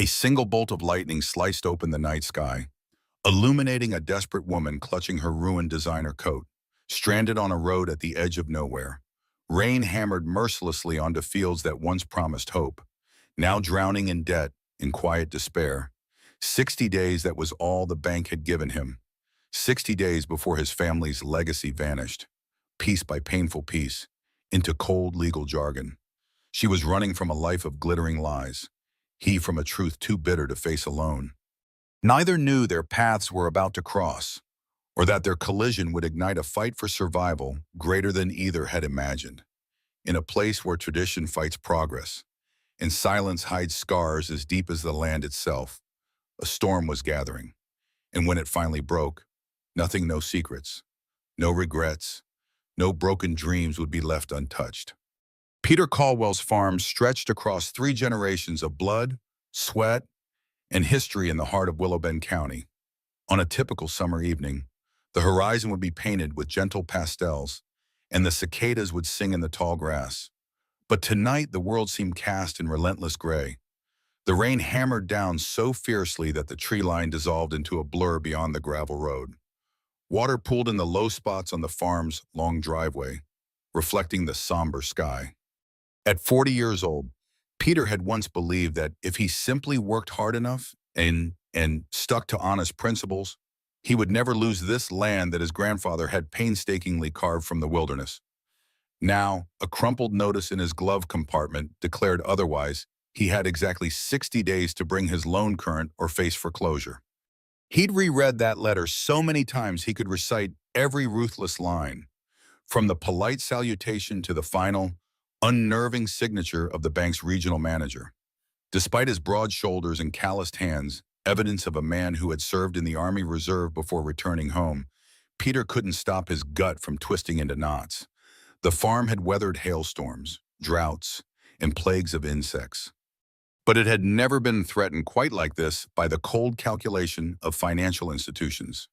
A single bolt of lightning sliced open the night sky, illuminating a desperate woman clutching her ruined designer coat, stranded on a road at the edge of nowhere. Rain hammered mercilessly onto fields that once promised hope, now drowning in debt, in quiet despair. 60 days, that was all the bank had given him. 60 days before his family's legacy vanished, piece by painful piece, into cold legal jargon. She was running from a life of glittering lies, he from a truth too bitter to face alone. Neither knew their paths were about to cross, or that their collision would ignite a fight for survival greater than either had imagined. In a place where tradition fights progress, and silence hides scars as deep as the land itself, a storm was gathering. And when it finally broke, nothing, no secrets, no regrets, no broken dreams would be left untouched. Peter Caldwell's farm stretched across 3 generations of blood, sweat, and history in the heart of Willow Bend County. On a typical summer evening, the horizon would be painted with gentle pastels, and the cicadas would sing in the tall grass. But tonight, the world seemed cast in relentless gray. The rain hammered down so fiercely that the tree line dissolved into a blur beyond the gravel road. Water pooled in the low spots on the farm's long driveway, reflecting the somber sky. At 40 years old, Peter had once believed that if he simply worked hard enough and stuck to honest principles, he would never lose this land that his grandfather had painstakingly carved from the wilderness. Now, a crumpled notice in his glove compartment declared otherwise. He had exactly 60 days to bring his loan current or face foreclosure. He'd reread that letter so many times he could recite every ruthless line, from the polite salutation to the final, unnerving signature of the bank's regional manager. Despite his broad shoulders and calloused hands, evidence of a man who had served in the Army Reserve before returning home, Peter couldn't stop his gut from twisting into knots. The farm had weathered hailstorms, droughts, and plagues of insects. But it had never been threatened quite like this by the cold calculation of financial institutions.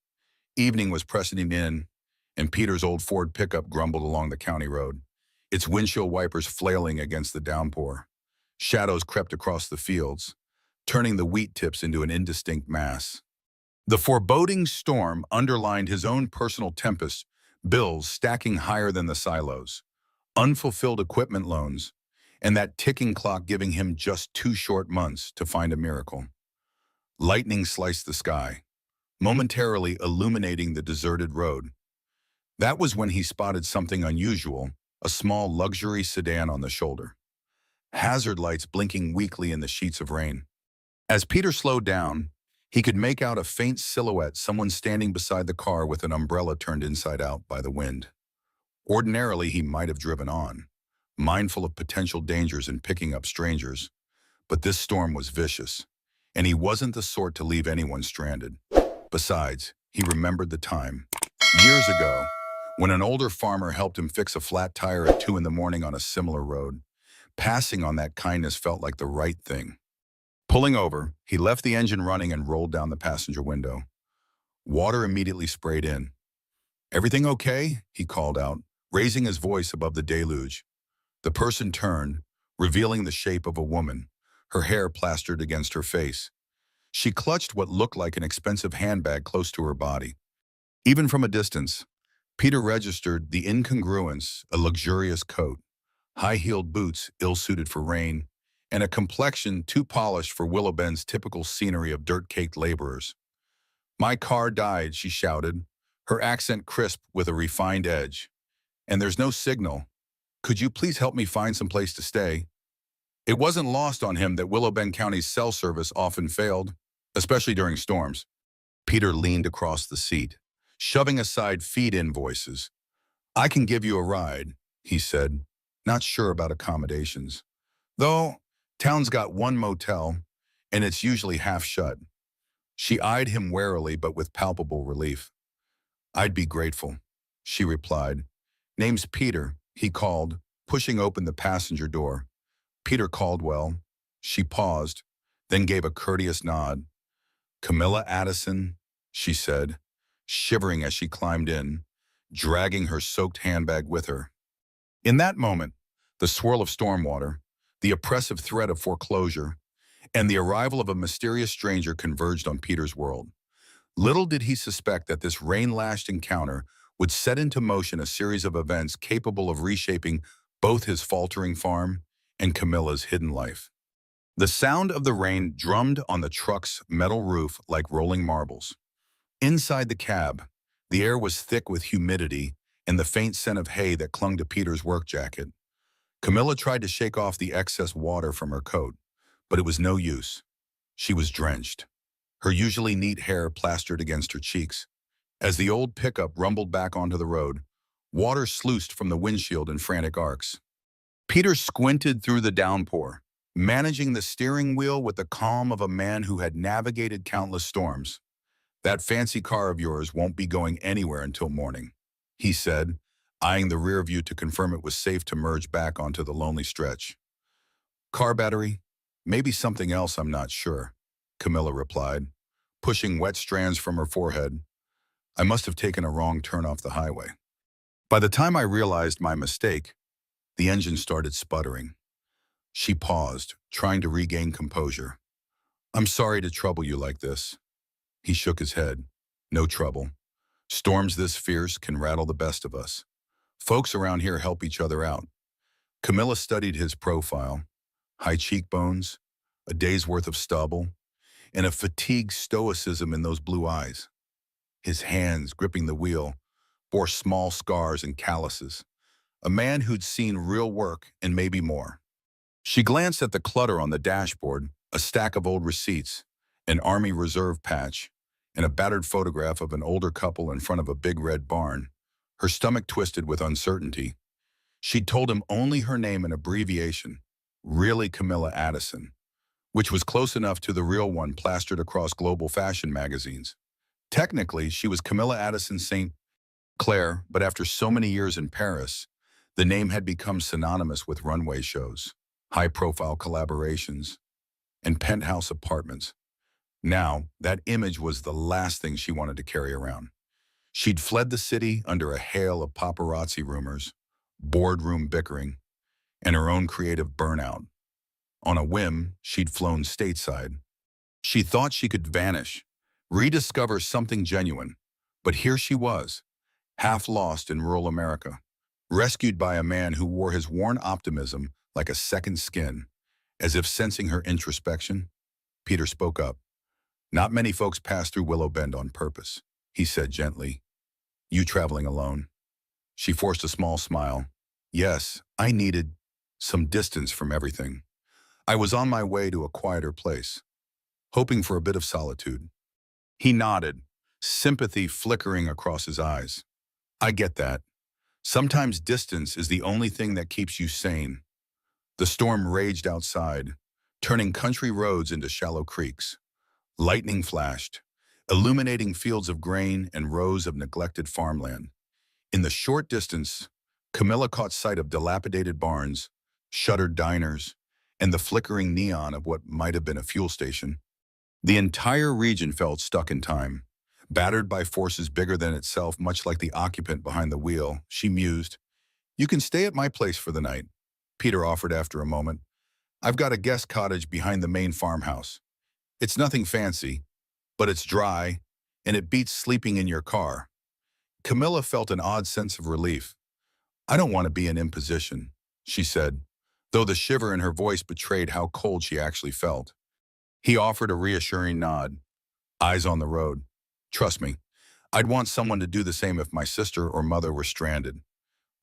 Evening was pressing in, and Peter's old Ford pickup grumbled along the county road, its windshield wipers flailing against the downpour. Shadows crept across the fields, turning the wheat tips into an indistinct mass. The foreboding storm underlined his own personal tempest, bills stacking higher than the silos, unfulfilled equipment loans, and that ticking clock giving him just 2 short months to find a miracle. Lightning sliced the sky, momentarily illuminating the deserted road. That was when he spotted something unusual, a small luxury sedan on the shoulder, hazard lights blinking weakly in the sheets of rain. As Peter slowed down, he could make out a faint silhouette, someone standing beside the car with an umbrella turned inside out by the wind. Ordinarily, he might have driven on, mindful of potential dangers in picking up strangers, but this storm was vicious, and he wasn't the sort to leave anyone stranded. Besides, he remembered the time, years ago, when an older farmer helped him fix a flat tire at 2 in the morning on a similar road. Passing on that kindness felt like the right thing. Pulling over, he left the engine running and rolled down the passenger window. Water immediately sprayed in. "Everything okay?" he called out, raising his voice above the deluge. The person turned, revealing the shape of a woman, her hair plastered against her face. She clutched what looked like an expensive handbag close to her body. Even from a distance, Peter registered the incongruence: a luxurious coat, high-heeled boots ill-suited for rain, and a complexion too polished for Willow Bend's typical scenery of dirt-caked laborers. "My car died," she shouted, her accent crisp with a refined edge. "And there's no signal. Could you please help me find some place to stay?" It wasn't lost on him that Willow Bend County's cell service often failed, especially during storms. Peter leaned across the seat, shoving aside feed invoices. "I can give you a ride," he said, not sure about accommodations. "Though, town's got one motel, and it's usually half shut." She eyed him warily but with palpable relief. "I'd be grateful," she replied. "Name's Peter," he called, pushing open the passenger door. "Peter Caldwell." She paused, then gave a courteous nod. "Camilla Addison," she said, shivering as she climbed in, dragging her soaked handbag with her. In that moment, the swirl of storm water, the oppressive threat of foreclosure, and the arrival of a mysterious stranger converged on Peter's world. Little did he suspect that this rain-lashed encounter would set into motion a series of events capable of reshaping both his faltering farm and Camilla's hidden life. The sound of the rain drummed on the truck's metal roof like rolling marbles. Inside the cab, the air was thick with humidity and the faint scent of hay that clung to Peter's work jacket. Camilla tried to shake off the excess water from her coat, but it was no use. She was drenched, her usually neat hair plastered against her cheeks. As the old pickup rumbled back onto the road, water sluiced from the windshield in frantic arcs. Peter squinted through the downpour, managing the steering wheel with the calm of a man who had navigated countless storms. "That fancy car of yours won't be going anywhere until morning," he said, eyeing the rear view to confirm it was safe to merge back onto the lonely stretch. "Car battery? Maybe something else, I'm not sure," Camilla replied, pushing wet strands from her forehead. "I must have taken a wrong turn off the highway." By the time I realized my mistake, the engine started sputtering. She paused, trying to regain composure. "I'm sorry to trouble you like this." He shook his head. "No trouble. Storms this fierce can rattle the best of us. Folks around here help each other out." Camilla studied his profile. High cheekbones, a day's worth of stubble, and a fatigued stoicism in those blue eyes. His hands, gripping the wheel, bore small scars and calluses. A man who'd seen real work and maybe more. She glanced at the clutter on the dashboard, a stack of old receipts, an Army Reserve patch, and a battered photograph of an older couple in front of a big red barn. Her stomach twisted with uncertainty. She'd told him only her name and abbreviation, really Camilla Addison, which was close enough to the real one plastered across global fashion magazines. Technically, she was Camilla Addison St. Clair, but after so many years in Paris, the name had become synonymous with runway shows, high-profile collaborations, and penthouse apartments. Now, that image was the last thing she wanted to carry around. She'd fled the city under a hail of paparazzi rumors, boardroom bickering, and her own creative burnout. On a whim, she'd flown stateside. She thought she could vanish, rediscover something genuine, but here she was, half lost in rural America, rescued by a man who wore his worn optimism like a second skin. As if sensing her introspection, Peter spoke up. "Not many folks pass through Willow Bend on purpose," he said gently. "You traveling alone?" She forced a small smile. "Yes, I needed some distance from everything. I was on my way to a quieter place, hoping for a bit of solitude." He nodded, sympathy flickering across his eyes. "I get that. Sometimes distance is the only thing that keeps you sane." The storm raged outside, turning country roads into shallow creeks. Lightning flashed, illuminating fields of grain and rows of neglected farmland. In the short distance, Camilla caught sight of dilapidated barns, shuttered diners, and the flickering neon of what might have been a fuel station. The entire region felt stuck in time, battered by forces bigger than itself, much like the occupant behind the wheel. She mused, "You can stay at my place for the night," Peter offered after a moment. "I've got a guest cottage behind the main farmhouse. It's nothing fancy, but it's dry, and it beats sleeping in your car." Camilla felt an odd sense of relief. "I don't want to be an imposition," she said, though the shiver in her voice betrayed how cold she actually felt. He offered a reassuring nod, eyes on the road. "Trust me, I'd want someone to do the same if my sister or mother were stranded.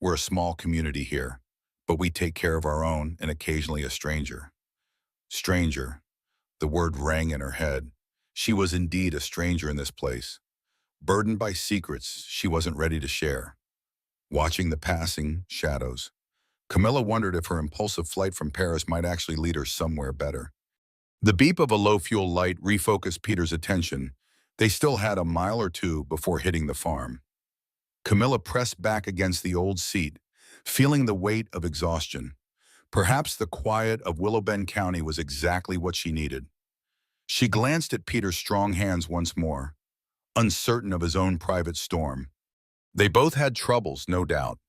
We're a small community here, but we take care of our own and occasionally a stranger." Stranger. The word rang in her head. She was indeed a stranger in this place, burdened by secrets she wasn't ready to share. Watching the passing shadows, Camilla wondered if her impulsive flight from Paris might actually lead her somewhere better. The beep of a low-fuel light refocused Peter's attention. They still had a mile or two before hitting the farm. Camilla pressed back against the old seat, feeling the weight of exhaustion. Perhaps the quiet of Willow Bend County was exactly what she needed. She glanced at Peter's strong hands once more, uncertain of his own private storm. They both had troubles, no doubt,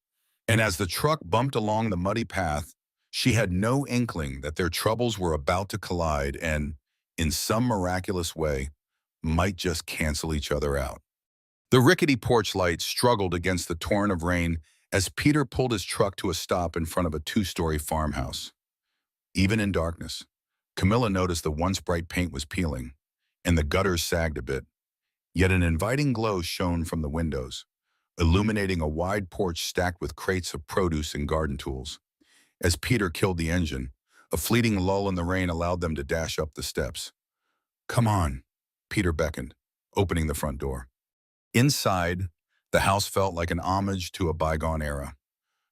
and as the truck bumped along the muddy path, She had no inkling that their troubles were about to collide and, in some miraculous way, might just cancel each other out. The rickety porch light struggled against the torrent of rain as Peter pulled his truck to a stop in front of a two-story farmhouse. Even in darkness, Camilla noticed the once bright paint was peeling, and the gutters sagged a bit. Yet an inviting glow shone from the windows, illuminating a wide porch stacked with crates of produce and garden tools. As Peter killed the engine, a fleeting lull in the rain allowed them to dash up the steps. "Come on," Peter beckoned, opening the front door. Inside, the house felt like an homage to a bygone era.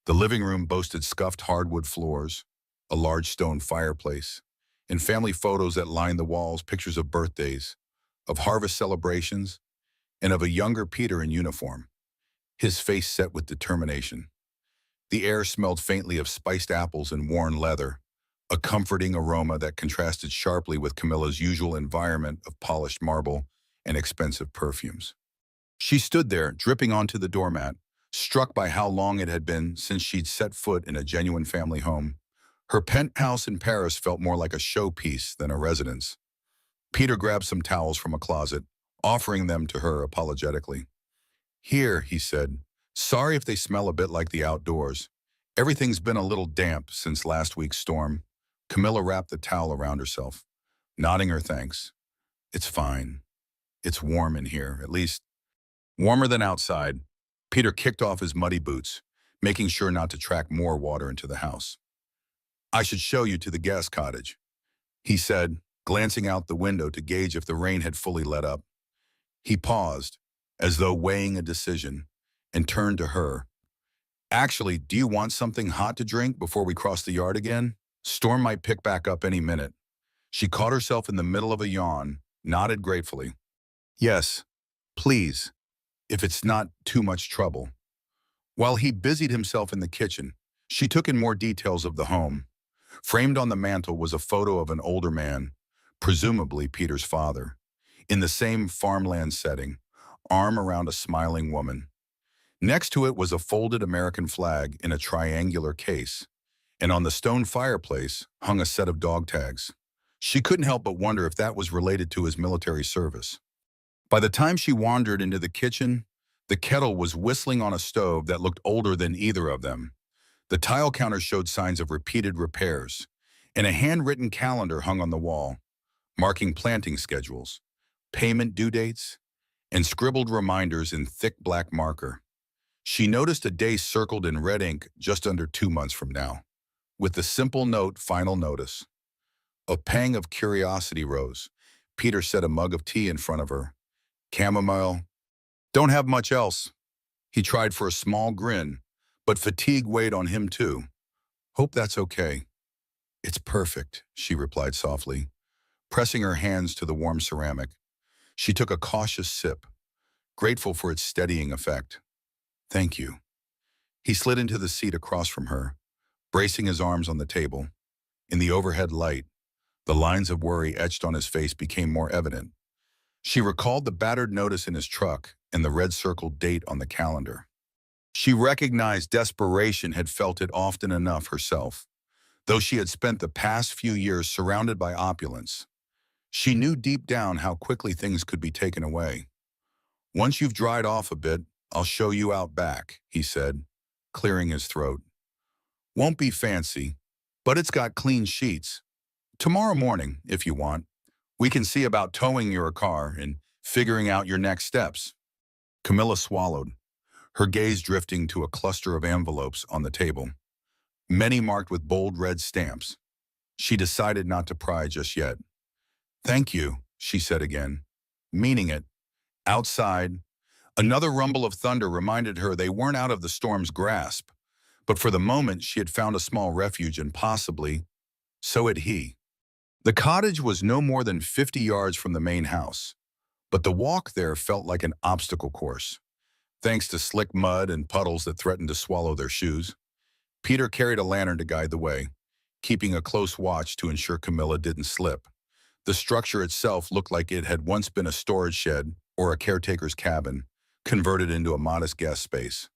The living room boasted scuffed hardwood floors, a large stone fireplace, and family photos that lined the walls, pictures of birthdays, of harvest celebrations, and of a younger Peter in uniform, his face set with determination. The air smelled faintly of spiced apples and worn leather, a comforting aroma that contrasted sharply with Camilla's usual environment of polished marble and expensive perfumes. She stood there, dripping onto the doormat, struck by how long it had been since she'd set foot in a genuine family home. Her penthouse in Paris felt more like a showpiece than a residence. Peter grabbed some towels from a closet, offering them to her apologetically. "Here," he said. "Sorry if they smell a bit like the outdoors. Everything's been a little damp since last week's storm." Camilla wrapped the towel around herself, nodding her thanks. "It's fine. It's warm in here, at least warmer than outside." Peter kicked off his muddy boots, making sure not to track more water into the house. "I should show you to the guest cottage," he said, glancing out the window to gauge if the rain had fully let up. He paused, as though weighing a decision, and turned to her. "Actually, do you want something hot to drink before we cross the yard again? Storm might pick back up any minute." She caught herself in the middle of a yawn, nodded gratefully. "Yes, please, if it's not too much trouble." While he busied himself in the kitchen, she took in more details of the home. Framed on the mantel was a photo of an older man, presumably Peter's father, in the same farmland setting, arm around a smiling woman. Next to it was a folded American flag in a triangular case, and on the stone fireplace hung a set of dog tags. She couldn't help but wonder if that was related to his military service. By the time she wandered into the kitchen, the kettle was whistling on a stove that looked older than either of them. The tile counter showed signs of repeated repairs, and a handwritten calendar hung on the wall, marking planting schedules, payment due dates, and scribbled reminders in thick black marker. She noticed a day circled in red ink just under 2 months from now, with the simple note, "Final notice." A pang of curiosity rose. Peter set a mug of tea in front of her. "Chamomile. Don't have much else." He tried for a small grin, but fatigue weighed on him too. "Hope that's okay." "It's perfect," she replied softly, pressing her hands to the warm ceramic. She took a cautious sip, grateful for its steadying effect. "Thank you." He slid into the seat across from her, bracing his arms on the table. In the overhead light, the lines of worry etched on his face became more evident. She recalled the battered notice in his truck and the red-circled date on the calendar. She recognized desperation had felt it often enough herself, though she had spent the past few years surrounded by opulence. She knew deep down how quickly things could be taken away. "Once you've dried off a bit, I'll show you out back," he said, clearing his throat. "Won't be fancy, but it's got clean sheets. Tomorrow morning, if you want, we can see about towing your car and figuring out your next steps." Camilla swallowed, her gaze drifting to a cluster of envelopes on the table, many marked with bold red stamps. She decided not to pry just yet. "Thank you," she said again, meaning it. Outside, another rumble of thunder reminded her they weren't out of the storm's grasp, but for the moment she had found a small refuge and possibly, so had he. The cottage was no more than 50 yards from the main house, but the walk there felt like an obstacle course, thanks to slick mud and puddles that threatened to swallow their shoes. Peter carried a lantern to guide the way, keeping a close watch to ensure Camilla didn't slip. The structure itself looked like it had once been a storage shed or a caretaker's cabin, converted into a modest guest space.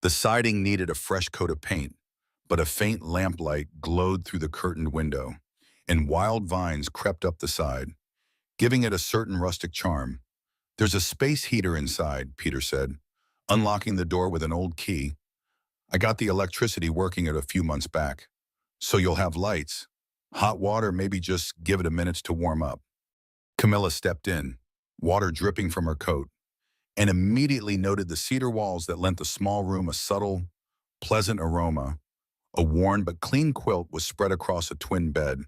The siding needed a fresh coat of paint, but a faint lamplight glowed through the curtained window, and wild vines crept up the side, giving it a certain rustic charm. "There's a space heater inside," Peter said, unlocking the door with an old key. "I got the electricity working it a few months back. So you'll have lights. Hot water, maybe just give it a minute to warm up." Camilla stepped in, water dripping from her coat, and immediately noted the cedar walls that lent the small room a subtle, pleasant aroma. A worn but clean quilt was spread across a twin bed.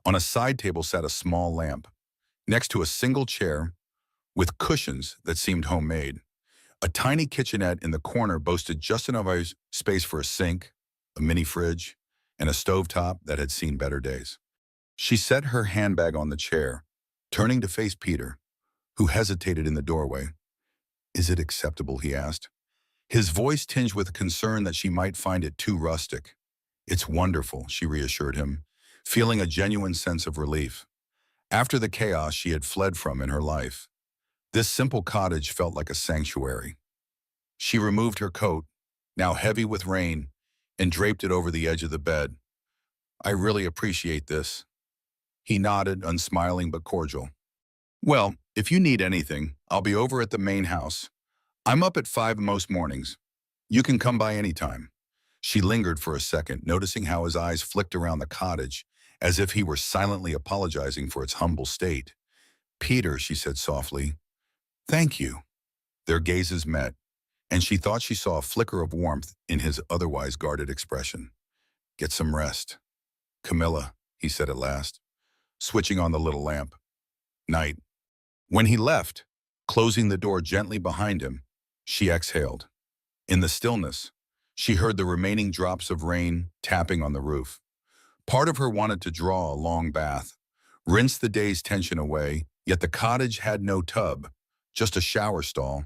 On a side table sat a small lamp, next to a single chair with cushions that seemed homemade. A tiny kitchenette in the corner boasted just enough space for a sink, a mini fridge, and a stovetop that had seen better days. She set her handbag on the chair, turning to face Peter, who hesitated in the doorway. "Is it acceptable?" he asked, his voice tinged with concern that she might find it too rustic. "It's wonderful," she reassured him, feeling a genuine sense of relief. After the chaos she had fled from in her life, this simple cottage felt like a sanctuary. She removed her coat, now heavy with rain, and draped it over the edge of the bed. "I really appreciate this." He nodded, unsmiling but cordial. "Well, if you need anything, I'll be over at the main house. I'm up at 5 most mornings. You can come by any time." She lingered for a second, noticing how his eyes flicked around the cottage, as if he were silently apologizing for its humble state. "Peter," she said softly, "thank you." Their gazes met, and she thought she saw a flicker of warmth in his otherwise guarded expression. "Get some rest." "Camilla," he said at last, switching on the little lamp. "Night." When he left, closing the door gently behind him, she exhaled. In the stillness, she heard the remaining drops of rain tapping on the roof. Part of her wanted to draw a long bath, rinse the day's tension away, yet the cottage had no tub, just a shower stall.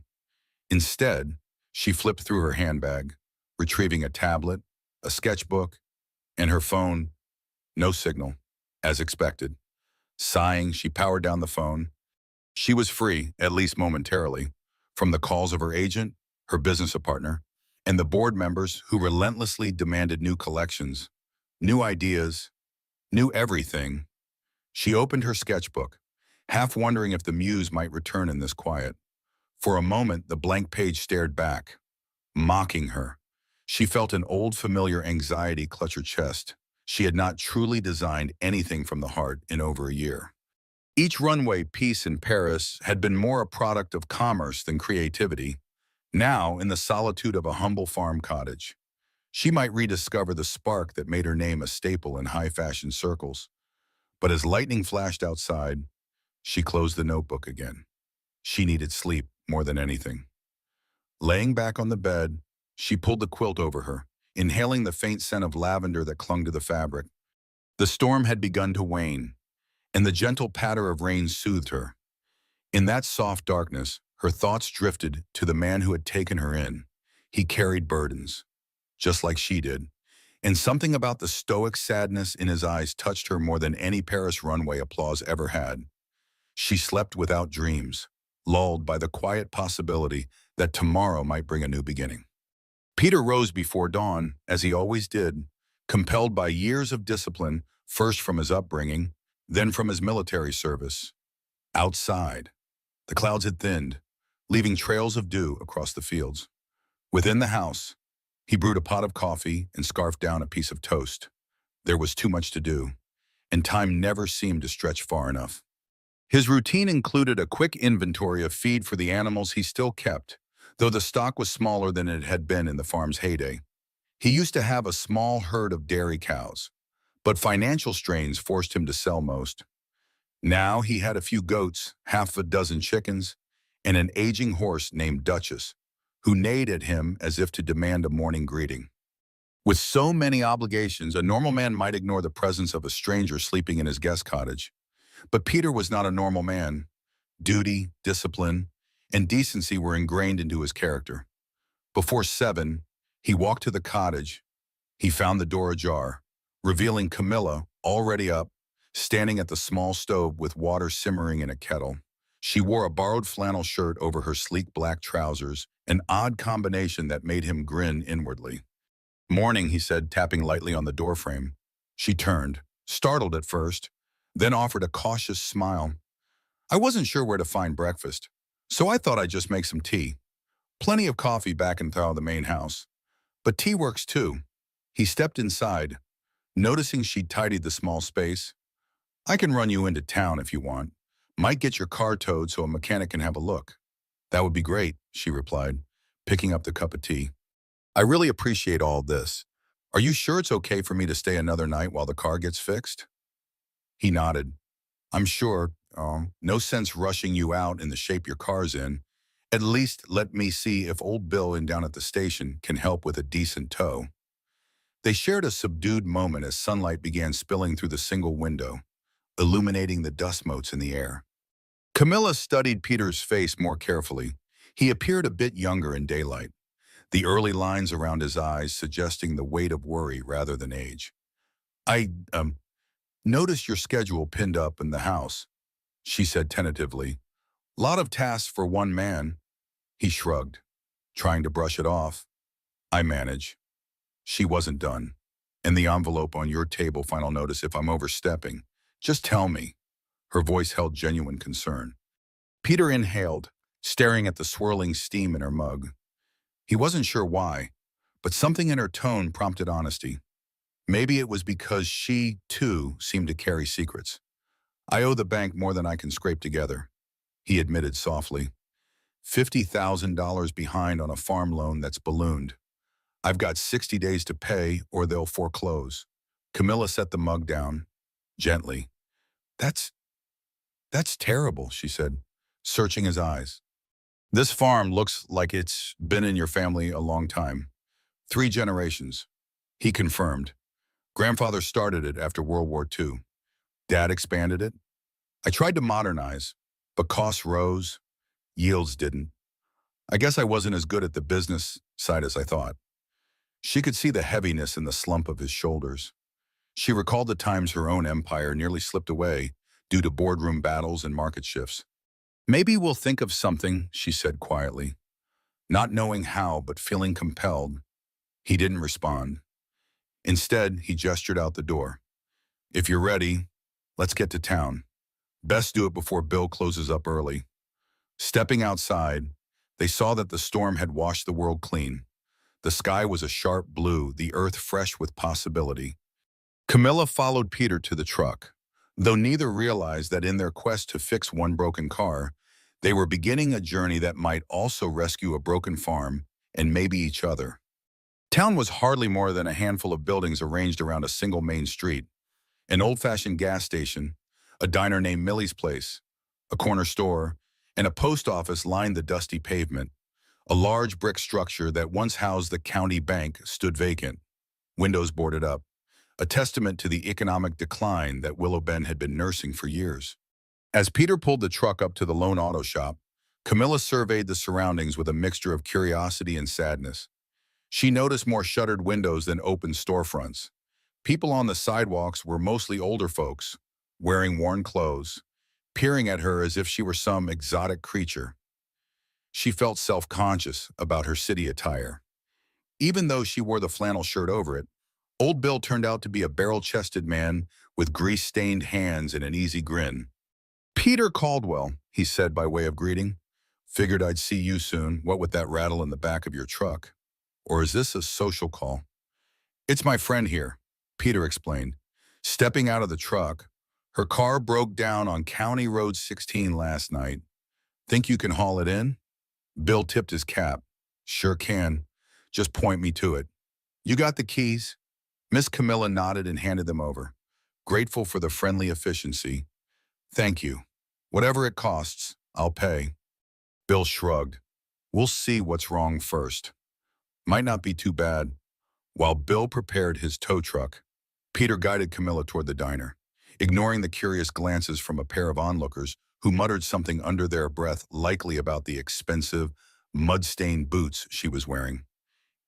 Instead, she flipped through her handbag, retrieving a tablet, a sketchbook, and her phone. No signal, as expected. Sighing, she powered down the phone. She was free, at least momentarily, from the calls of her agent, her business partner, and the board members who relentlessly demanded new collections, new ideas, new everything. She opened her sketchbook, half wondering if the muse might return in this quiet. For a moment, the blank page stared back, mocking her. She felt an old familiar anxiety clutch her chest. She had not truly designed anything from the heart in over a year. Each runway piece in Paris had been more a product of commerce than creativity. Now, in the solitude of a humble farm cottage, she might rediscover the spark that made her name a staple in high-fashion circles. But as lightning flashed outside, she closed the notebook again. She needed sleep more than anything. Laying back on the bed, she pulled the quilt over her, inhaling the faint scent of lavender that clung to the fabric. The storm had begun to wane, and the gentle patter of rain soothed her. In that soft darkness, her thoughts drifted to the man who had taken her in. He carried burdens, just like she did, and something about the stoic sadness in his eyes touched her more than any Paris runway applause ever had. She slept without dreams, lulled by the quiet possibility that tomorrow might bring a new beginning. Peter rose before dawn, as he always did, compelled by years of discipline, first from his upbringing, then from his military service. Outside, the clouds had thinned, leaving trails of dew across the fields. Within the house, he brewed a pot of coffee and scarfed down a piece of toast. There was too much to do, and time never seemed to stretch far enough. His routine included a quick inventory of feed for the animals he still kept, though the stock was smaller than it had been in the farm's heyday. He used to have a small herd of dairy cows, but financial strains forced him to sell most. Now he had a few goats, half a dozen chickens, and an aging horse named Duchess, who neighed at him as if to demand a morning greeting. With so many obligations, a normal man might ignore the presence of a stranger sleeping in his guest cottage. But Peter was not a normal man. Duty, discipline, and decency were ingrained into his character. Before 7, he walked to the cottage. He found the door ajar, revealing Camilla, already up, standing at the small stove with water simmering in a kettle. She wore a borrowed flannel shirt over her sleek black trousers, an odd combination that made him grin inwardly. Morning, he said, tapping lightly on the doorframe. She turned, startled at first, then offered a cautious smile. I wasn't sure where to find breakfast, so I thought I'd just make some tea. Plenty of coffee back in the main house. But tea works too. He stepped inside, noticing she'd tidied the small space. I can run you into town if you want. Might get your car towed so a mechanic can have a look. That would be great, she replied, picking up the cup of tea. I really appreciate all this. Are you sure it's okay for me to stay another night while the car gets fixed? He nodded. I'm sure. No sense rushing you out in the shape your car's in. At least let me see if old Bill in down at the station can help with a decent tow. They shared a subdued moment as sunlight began spilling through the single window, illuminating the dust motes in the air. Camilla studied Peter's face more carefully. He appeared a bit younger in daylight, the early lines around his eyes suggesting the weight of worry rather than age. I, noticed your schedule pinned up in the house, she said tentatively. Lot of tasks for one man. He shrugged, trying to brush it off. I manage. She wasn't done. In the envelope on your table, final notice if I'm overstepping. Just tell me. Her voice held genuine concern. Peter inhaled, staring at the swirling steam in her mug. He wasn't sure why, but something in her tone prompted honesty. Maybe it was because she, too, seemed to carry secrets. I owe the bank more than I can scrape together, he admitted softly. $50,000 behind on a farm loan that's ballooned. I've got 60 days to pay or they'll foreclose. Camilla set the mug down, gently. That's terrible, she said, searching his eyes. This farm looks like it's been in your family a long time. 3 generations, he confirmed. Grandfather started it after World War II. Dad expanded it. I tried to modernize, but costs rose, yields didn't. I guess I wasn't as good at the business side as I thought. She could see the heaviness in the slump of his shoulders. She recalled the times her own empire nearly slipped away due to boardroom battles and market shifts. Maybe we'll think of something, she said quietly. Not knowing how, but feeling compelled. He didn't respond. Instead, he gestured out the door. If you're ready, let's get to town. Best do it before Bill closes up early. Stepping outside, they saw that the storm had washed the world clean. The sky was a sharp blue, the earth fresh with possibility. Camilla followed Peter to the truck, though neither realized that in their quest to fix one broken car, they were beginning a journey that might also rescue a broken farm and maybe each other. Town was hardly more than a handful of buildings arranged around a single main street. An old-fashioned gas station, a diner named Millie's Place, a corner store, and a post office lined the dusty pavement. A large brick structure that once housed the county bank stood vacant, windows boarded up, a testament to the economic decline that Willow Bend had been nursing for years. As Peter pulled the truck up to the lone auto shop, Camilla surveyed the surroundings with a mixture of curiosity and sadness. She noticed more shuttered windows than open storefronts. People on the sidewalks were mostly older folks, wearing worn clothes, peering at her as if she were some exotic creature. She felt self-conscious about her city attire. Even though she wore the flannel shirt over it, Old Bill turned out to be a barrel-chested man with grease-stained hands and an easy grin. Peter Caldwell, he said by way of greeting. Figured I'd see you soon, what with that rattle in the back of your truck. Or is this a social call? It's my friend here, Peter explained. Stepping out of the truck, her car broke down on County Road 16 last night. Think you can haul it in? Bill tipped his cap. Sure can. Just point me to it. You got the keys? Miss Camilla nodded and handed them over, grateful for the friendly efficiency. Thank you. Whatever it costs, I'll pay. Bill shrugged. We'll see what's wrong first. Might not be too bad. While Bill prepared his tow truck, Peter guided Camilla toward the diner, ignoring the curious glances from a pair of onlookers who muttered something under their breath, likely about the expensive, mud-stained boots she was wearing.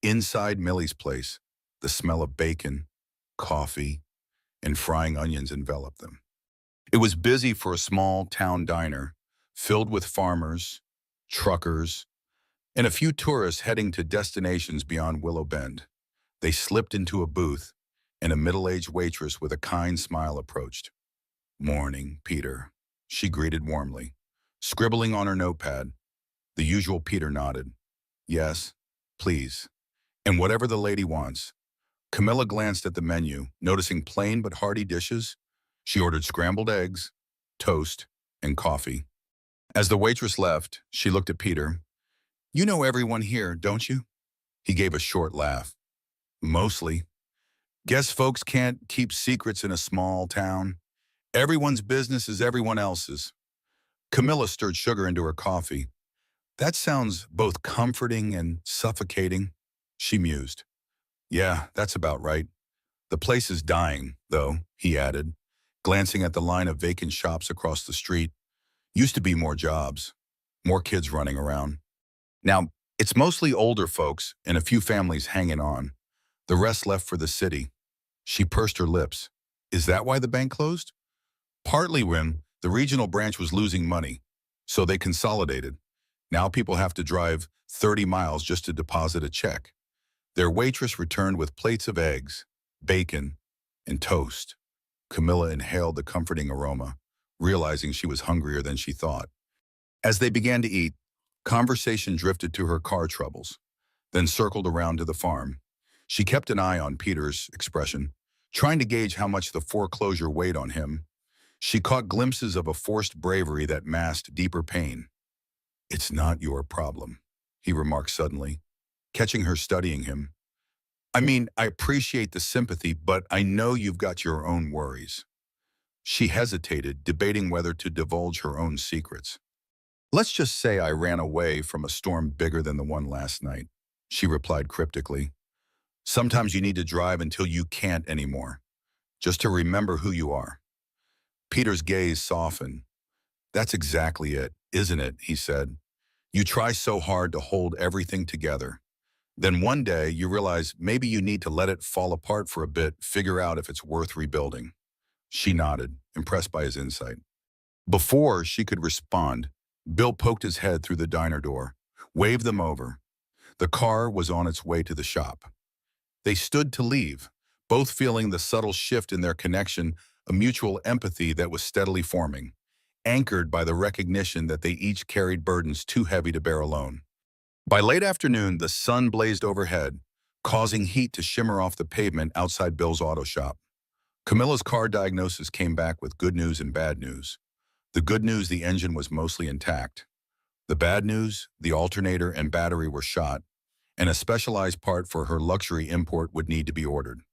Inside Millie's Place, the smell of bacon, coffee, and frying onions enveloped them. It was busy for a small town diner, filled with farmers, truckers, and a few tourists heading to destinations beyond Willow Bend. They slipped into a booth, and a middle-aged waitress with a kind smile approached. "Morning, Peter," she greeted warmly. Scribbling on her notepad, the usual Peter nodded. "Yes, please. And whatever the lady wants." Camilla glanced at the menu, noticing plain but hearty dishes. She ordered scrambled eggs, toast, and coffee. As the waitress left, she looked at Peter. "You know everyone here, don't you?" He gave a short laugh. "Mostly. Guess folks can't keep secrets in a small town. Everyone's business is everyone else's." Camilla stirred sugar into her coffee. "That sounds both comforting and suffocating," she mused. "Yeah, that's about right. The place is dying, though," he added, glancing at the line of vacant shops across the street. "Used to be more jobs, more kids running around. Now, it's mostly older folks and a few families hanging on. The rest left for the city." She pursed her lips. "Is that why the bank closed?" "Partly when the regional branch was losing money, so they consolidated. Now people have to drive 30 miles just to deposit a check." Their waitress returned with plates of eggs, bacon, and toast. Camilla inhaled the comforting aroma, realizing she was hungrier than she thought. As they began to eat, conversation drifted to her car troubles, then circled around to the farm. She kept an eye on Peter's expression, trying to gauge how much the foreclosure weighed on him. She caught glimpses of a forced bravery that masked deeper pain. "It's not your problem," he remarked suddenly, catching her studying him. "I mean, I appreciate the sympathy, but I know you've got your own worries." She hesitated, debating whether to divulge her own secrets. "Let's just say I ran away from a storm bigger than the one last night," she replied cryptically. "Sometimes you need to drive until you can't anymore, just to remember who you are." Peter's gaze softened. "That's exactly it, isn't it?" he said. "You try so hard to hold everything together. Then one day you realize maybe you need to let it fall apart for a bit, figure out if it's worth rebuilding." She nodded, impressed by his insight. Before she could respond, Bill poked his head through the diner door, waved them over. The car was on its way to the shop. They stood to leave, both feeling the subtle shift in their connection, a mutual empathy that was steadily forming, anchored by the recognition that they each carried burdens too heavy to bear alone. By late afternoon, the sun blazed overhead, causing heat to shimmer off the pavement outside Bill's auto shop. Camilla's car diagnosis came back with good news and bad news. The good news, the engine was mostly intact. The bad news, the alternator and battery were shot, and a specialized part for her luxury import would need to be ordered.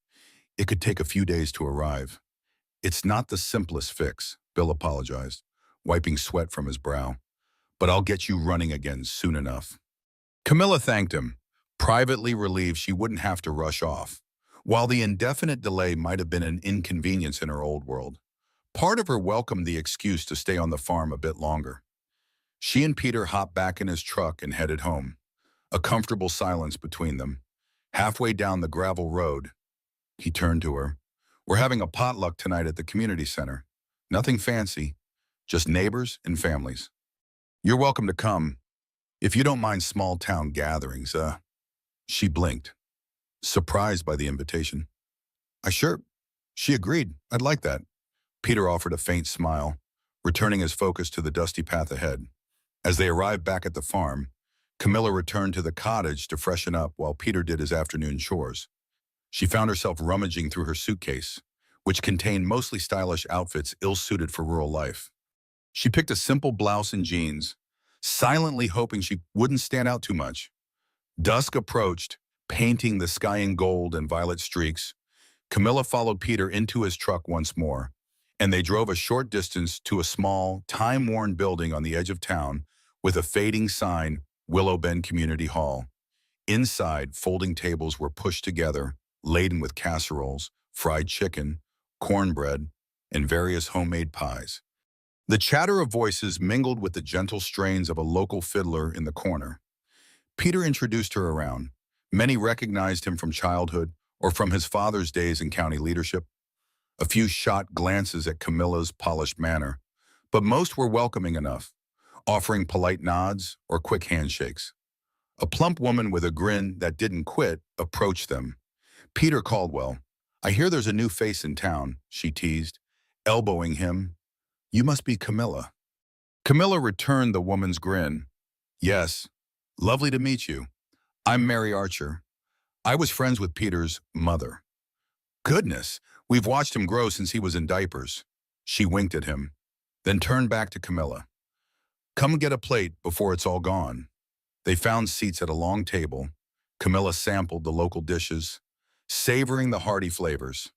It could take a few days to arrive. "It's not the simplest fix," Bill apologized, wiping sweat from his brow. "But I'll get you running again soon enough." Camilla thanked him, privately relieved she wouldn't have to rush off. While the indefinite delay might have been an inconvenience in her old world, part of her welcomed the excuse to stay on the farm a bit longer. She and Peter hopped back in his truck and headed home, a comfortable silence between them. Halfway down the gravel road, he turned to her. "We're having a potluck tonight at the community center. Nothing fancy, just neighbors and families. You're welcome to come, if you don't mind small-town gatherings." She blinked, surprised by the invitation. "I sure." She agreed. "I'd like that." Peter offered a faint smile, returning his focus to the dusty path ahead. As they arrived back at the farm, Camilla returned to the cottage to freshen up while Peter did his afternoon chores. She found herself rummaging through her suitcase, which contained mostly stylish outfits ill-suited for rural life. She picked a simple blouse and jeans, silently hoping she wouldn't stand out too much. Dusk approached, painting the sky in gold and violet streaks. Camilla followed Peter into his truck once more, and they drove a short distance to a small, time-worn building on the edge of town with a fading sign, Willow Bend Community Hall. Inside, folding tables were pushed together, laden with casseroles, fried chicken, cornbread, and various homemade pies. The chatter of voices mingled with the gentle strains of a local fiddler in the corner. Peter introduced her around. Many recognized him from childhood or from his father's days in county leadership. A few shot glances at Camilla's polished manner, but most were welcoming enough, offering polite nods or quick handshakes. A plump woman with a grin that didn't quit approached them. Peter Caldwell. I hear there's a new face in town, she teased, elbowing him. You must be Camilla. Camilla returned the woman's grin. Yes, lovely to meet you. I'm Mary Archer. I was friends with Peter's mother. Goodness, we've watched him grow since he was in diapers. She winked at him, then turned back to Camilla. Come get a plate before it's all gone. They found seats at a long table. Camilla sampled the local dishes, savoring the hearty flavors.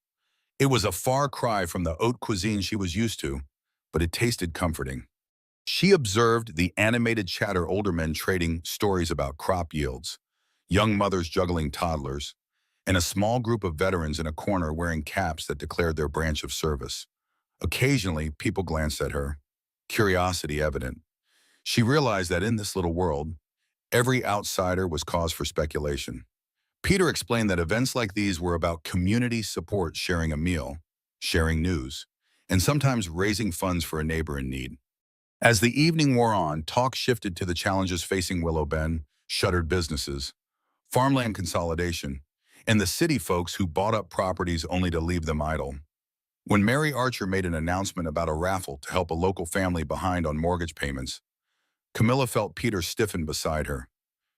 It was a far cry from the haute cuisine she was used to, but it tasted comforting. She observed the animated chatter older men trading stories about crop yields, young mothers juggling toddlers, and a small group of veterans in a corner wearing caps that declared their branch of service. Occasionally, people glanced at her, curiosity evident. She realized that in this little world, every outsider was cause for speculation. Peter explained that events like these were about community support, sharing a meal, sharing news, and sometimes raising funds for a neighbor in need. As the evening wore on, talk shifted to the challenges facing Willow Bend, shuttered businesses, farmland consolidation, and the city folks who bought up properties only to leave them idle. When Mary Archer made an announcement about a raffle to help a local family behind on mortgage payments, Camilla felt Peter stiffen beside her.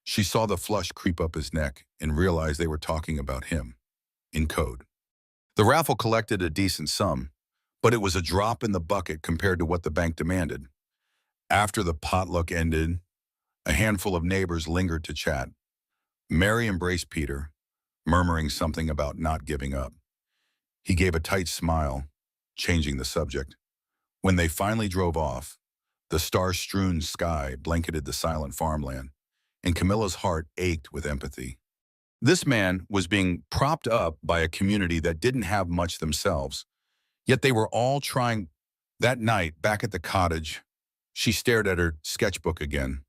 She saw the flush creep up his neck and realized they were talking about him, in code. The raffle collected a decent sum, but it was a drop in the bucket compared to what the bank demanded. After the potluck ended, a handful of neighbors lingered to chat. Mary embraced Peter, murmuring something about not giving up. He gave a tight smile, changing the subject. When they finally drove off, the star-strewn sky blanketed the silent farmland, and Camilla's heart ached with empathy. This man was being propped up by a community that didn't have much themselves, yet they were all trying. That night, back at the cottage, she stared at her sketchbook again.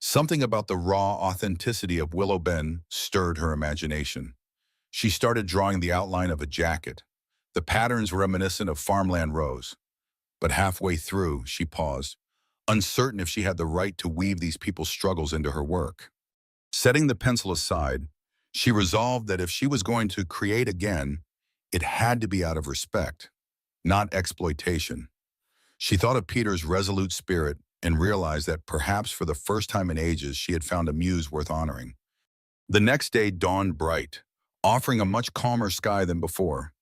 Something about the raw authenticity of Willow Bend stirred her imagination. She started drawing the outline of a jacket, the patterns reminiscent of farmland rows. But halfway through, she paused, uncertain if she had the right to weave these people's struggles into her work. Setting the pencil aside, she resolved that if she was going to create again, it had to be out of respect, not exploitation. She thought of Peter's resolute spirit and realized that perhaps for the first time in ages she had found a muse worth honoring. The next day dawned bright, offering a much calmer sky than before.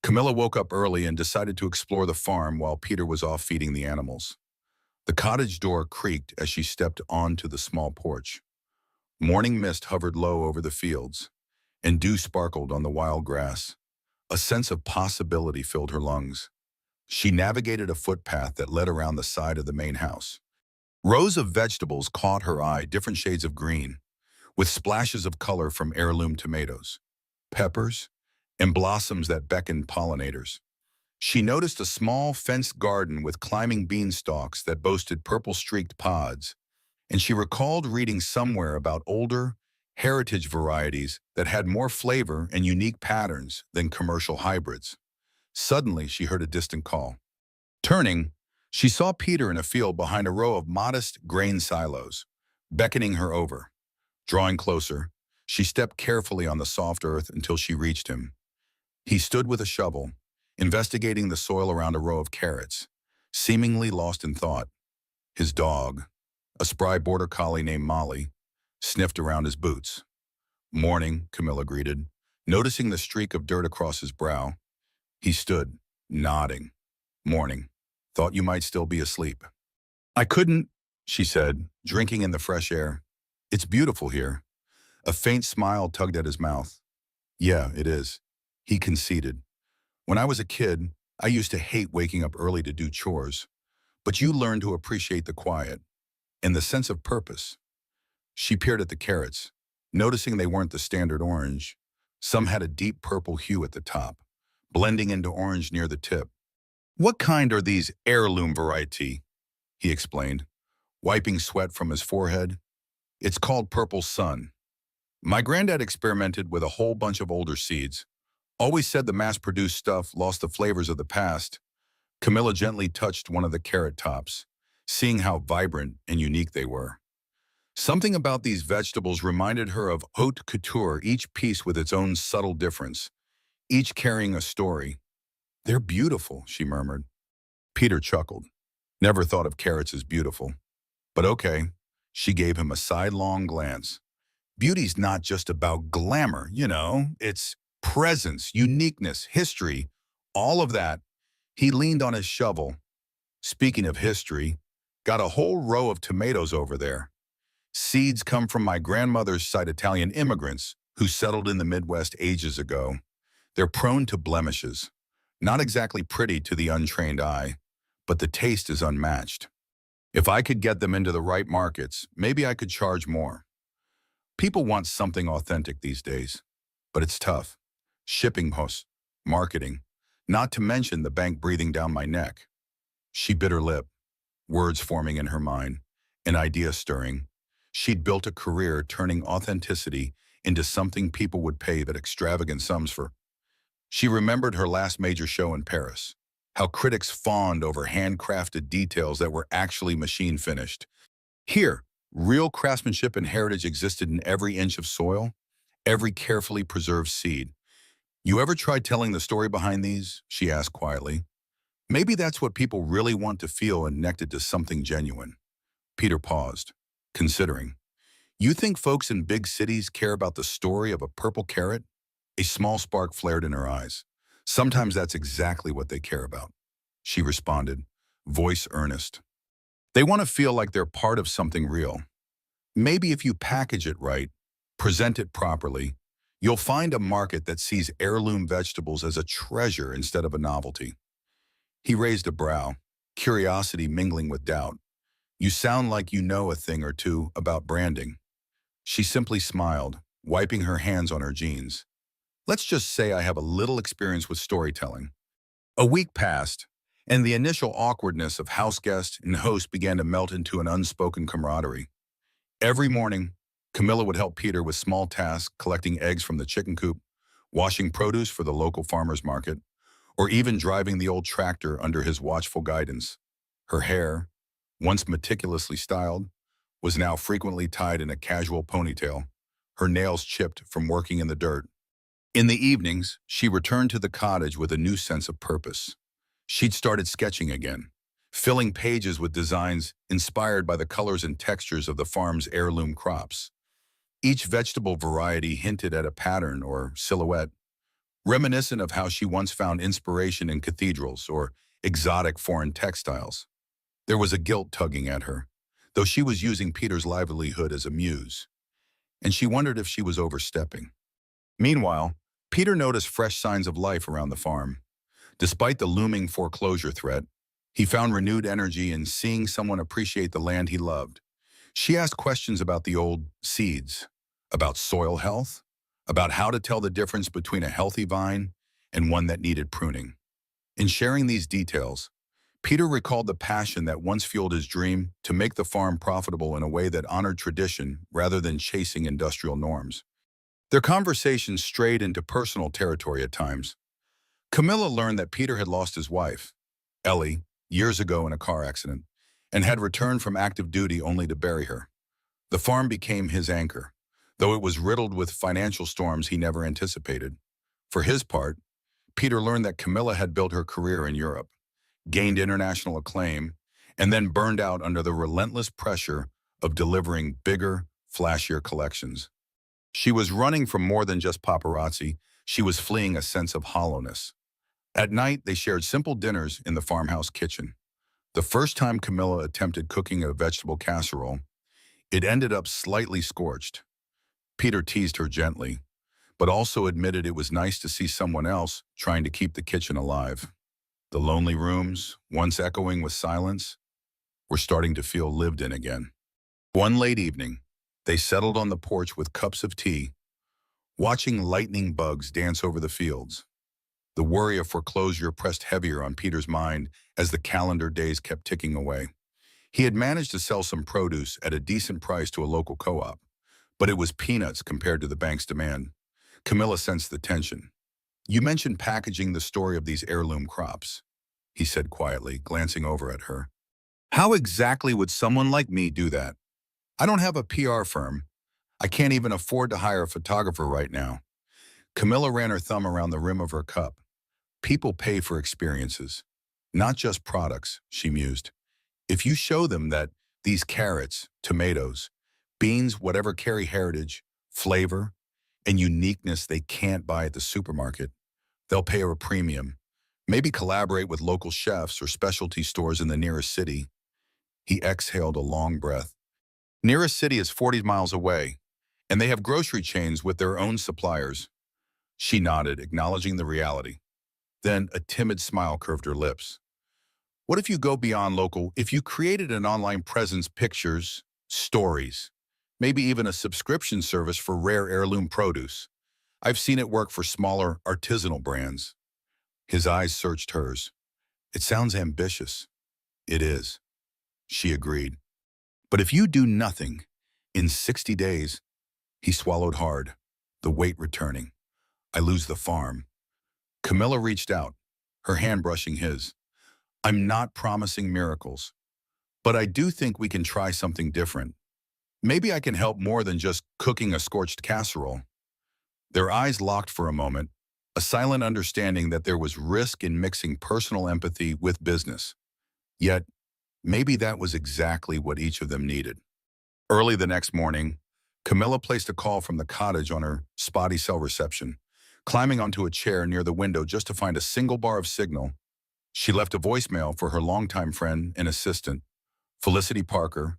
Camilla woke up early and decided to explore the farm while Peter was off feeding the animals. The cottage door creaked as she stepped onto the small porch. Morning mist hovered low over the fields, and dew sparkled on the wild grass. A sense of possibility filled her lungs. She navigated a footpath that led around the side of the main house. Rows of vegetables caught her eye, different shades of green, with splashes of color from heirloom tomatoes, peppers, and blossoms that beckoned pollinators. She noticed a small fenced garden with climbing beanstalks that boasted purple-streaked pods, and she recalled reading somewhere about older, heritage varieties that had more flavor and unique patterns than commercial hybrids. Suddenly, she heard a distant call. Turning, she saw Peter in a field behind a row of modest grain silos, beckoning her over. Drawing closer, she stepped carefully on the soft earth until she reached him. He stood with a shovel, investigating the soil around a row of carrots, seemingly lost in thought. His dog, a spry border collie named Molly, sniffed around his boots. Morning, Camilla greeted, noticing the streak of dirt across his brow. He stood, nodding. Morning. Thought you might still be asleep. I couldn't, she said, drinking in the fresh air. It's beautiful here. A faint smile tugged at his mouth. Yeah, it is, he conceded. When I was a kid, I used to hate waking up early to do chores, but you learn to appreciate the quiet and the sense of purpose. She peered at the carrots, noticing they weren't the standard orange. Some had a deep purple hue at the top, blending into orange near the tip. What kind are these heirloom variety? He explained, wiping sweat from his forehead. It's called Purple Sun. My granddad experimented with a whole bunch of older seeds. Always said the mass-produced stuff lost the flavors of the past. Camilla gently touched one of the carrot tops, seeing how vibrant and unique they were. Something about these vegetables reminded her of haute couture, each piece with its own subtle difference, each carrying a story. They're beautiful, she murmured. Peter chuckled. Never thought of carrots as beautiful. But okay, she gave him a sidelong glance. Beauty's not just about glamour, it's presence, uniqueness, history, all of that. He leaned on his shovel. Speaking of history, got a whole row of tomatoes over there. Seeds come from my grandmother's side Italian immigrants who settled in the Midwest ages ago. They're prone to blemishes. Not exactly pretty to the untrained eye, but the taste is unmatched. If I could get them into the right markets, maybe I could charge more. People want something authentic these days, but it's tough. Shipping costs, marketing, not to mention the bank breathing down my neck. She bit her lip, words forming in her mind, an idea stirring. She'd built a career turning authenticity into something people would pay that extravagant sums for. She remembered her last major show in Paris, how critics fawned over handcrafted details that were actually machine finished. Here, real craftsmanship and heritage existed in every inch of soil, every carefully preserved seed. You ever tried telling the story behind these? She asked quietly. Maybe that's what people really want to feel and connected to something genuine. Peter paused, considering. You think folks in big cities care about the story of a purple carrot? A small spark flared in her eyes. Sometimes that's exactly what they care about. She responded, voice earnest. They want to feel like they're part of something real. Maybe if you package it right, present it properly, you'll find a market that sees heirloom vegetables as a treasure instead of a novelty. He raised a brow, curiosity mingling with doubt. You sound like you know a thing or two about branding. She simply smiled, wiping her hands on her jeans. Let's just say I have a little experience with storytelling. A week passed, and the initial awkwardness of house guest and host began to melt into an unspoken camaraderie. Every morning, Camilla would help Peter with small tasks, collecting eggs from the chicken coop, washing produce for the local farmer's market, or even driving the old tractor under his watchful guidance. Her hair, once meticulously styled, was now frequently tied in a casual ponytail, her nails chipped from working in the dirt. In the evenings, she returned to the cottage with a new sense of purpose. She'd started sketching again, filling pages with designs inspired by the colors and textures of the farm's heirloom crops. Each vegetable variety hinted at a pattern or silhouette, reminiscent of how she once found inspiration in cathedrals or exotic foreign textiles. There was a guilt tugging at her, though she was using Peter's livelihood as a muse, and she wondered if she was overstepping. Meanwhile, Peter noticed fresh signs of life around the farm. Despite the looming foreclosure threat, he found renewed energy in seeing someone appreciate the land he loved. She asked questions about the old seeds, about soil health, about how to tell the difference between a healthy vine and one that needed pruning. In sharing these details, Peter recalled the passion that once fueled his dream to make the farm profitable in a way that honored tradition rather than chasing industrial norms. Their conversations strayed into personal territory at times. Camilla learned that Peter had lost his wife, Ellie, years ago in a car accident, and had returned from active duty only to bury her. The farm became his anchor, though it was riddled with financial storms he never anticipated. For his part, Peter learned that Camilla had built her career in Europe, gained international acclaim, and then burned out under the relentless pressure of delivering bigger, flashier collections. She was running from more than just paparazzi. She was fleeing a sense of hollowness. At night, they shared simple dinners in the farmhouse kitchen. The first time Camilla attempted cooking a vegetable casserole, it ended up slightly scorched. Peter teased her gently, but also admitted it was nice to see someone else trying to keep the kitchen alive. The lonely rooms, once echoing with silence, were starting to feel lived in again. One late evening, they settled on the porch with cups of tea, watching lightning bugs dance over the fields. The worry of foreclosure pressed heavier on Peter's mind as the calendar days kept ticking away. He had managed to sell some produce at a decent price to a local co-op, but it was peanuts compared to the bank's demand. Camilla sensed the tension. You mentioned packaging the story of these heirloom crops, he said quietly, glancing over at her. How exactly would someone like me do that? I don't have a PR firm. I can't even afford to hire a photographer right now. Camilla ran her thumb around the rim of her cup. People pay for experiences, not just products, she mused. If you show them that these carrots, tomatoes, beans, whatever carry heritage, flavor, and uniqueness they can't buy at the supermarket, they'll pay a premium. Maybe collaborate with local chefs or specialty stores in the nearest city. He exhaled a long breath. Nearest city is 40 miles away, and they have grocery chains with their own suppliers. She nodded, acknowledging the reality. Then a timid smile curved her lips. What if you go beyond local? If you created an online presence, pictures, stories, maybe even a subscription service for rare heirloom produce? I've seen it work for smaller, artisanal brands. His eyes searched hers. It sounds ambitious. It is, she agreed. But if you do nothing, in 60 days, he swallowed hard, the weight returning. I lose the farm. Camilla reached out, her hand brushing his. I'm not promising miracles, but I do think we can try something different. Maybe I can help more than just cooking a scorched casserole. Their eyes locked for a moment, a silent understanding that there was risk in mixing personal empathy with business. Yet, maybe that was exactly what each of them needed. Early the next morning, Camilla placed a call from the cottage on her spotty cell reception, climbing onto a chair near the window just to find a single bar of signal. She left a voicemail for her longtime friend and assistant, Felicity Parker,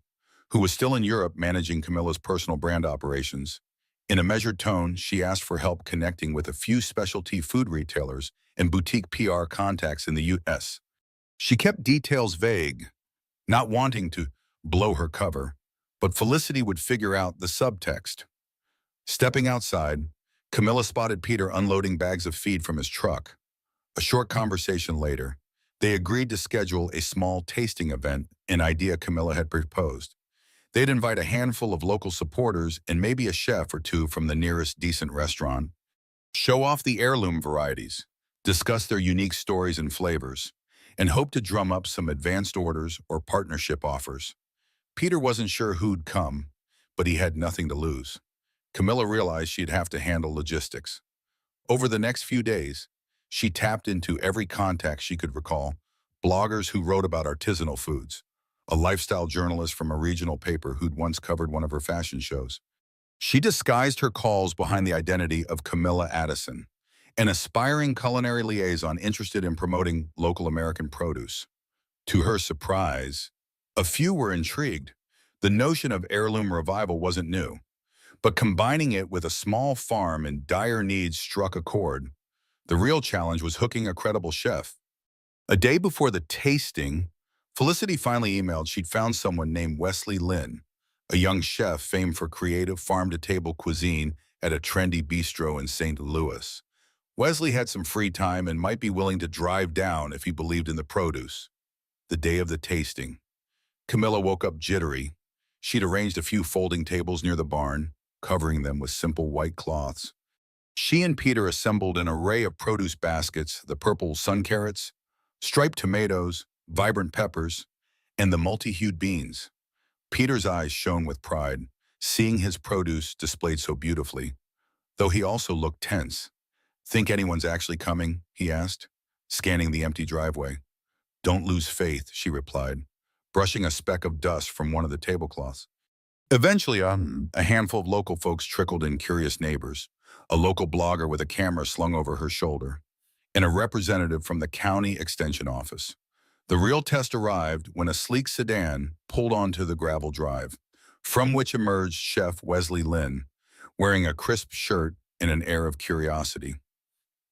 who was still in Europe managing Camilla's personal brand operations. In a measured tone, she asked for help connecting with a few specialty food retailers and boutique PR contacts in the U.S. She kept details vague, not wanting to blow her cover, but Felicity would figure out the subtext. Stepping outside, Camilla spotted Peter unloading bags of feed from his truck. A short conversation later, they agreed to schedule a small tasting event, an idea Camilla had proposed. They'd invite a handful of local supporters and maybe a chef or two from the nearest decent restaurant. Show off the heirloom varieties, discuss their unique stories and flavors, and hope to drum up some advanced orders or partnership offers. Peter wasn't sure who'd come, but he had nothing to lose. Camilla realized she'd have to handle logistics. Over the next few days, she tapped into every contact she could recall, bloggers who wrote about artisanal foods, a lifestyle journalist from a regional paper who'd once covered one of her fashion shows. She disguised her calls behind the identity of Camilla Addison, an aspiring culinary liaison interested in promoting local American produce. To her surprise, a few were intrigued. The notion of heirloom revival wasn't new, but combining it with a small farm in dire need struck a chord. The real challenge was hooking a credible chef. A day before the tasting, Felicity finally emailed she'd found someone named Wesley Lynn, a young chef famed for creative farm-to-table cuisine at a trendy bistro in St. Louis. Wesley had some free time and might be willing to drive down if he believed in the produce. The day of the tasting, Camilla woke up jittery. She'd arranged a few folding tables near the barn, covering them with simple white cloths. She and Peter assembled an array of produce baskets, the purple sun carrots, striped tomatoes, vibrant peppers, and the multi-hued beans. Peter's eyes shone with pride, seeing his produce displayed so beautifully, though he also looked tense. Think anyone's actually coming? He asked, scanning the empty driveway. Don't lose faith, she replied, brushing a speck of dust from one of the tablecloths. Eventually, a handful of local folks trickled in, curious neighbors, a local blogger with a camera slung over her shoulder, and a representative from the county extension office. The real test arrived when a sleek sedan pulled onto the gravel drive, from which emerged Chef Wesley Lynn, wearing a crisp shirt and an air of curiosity.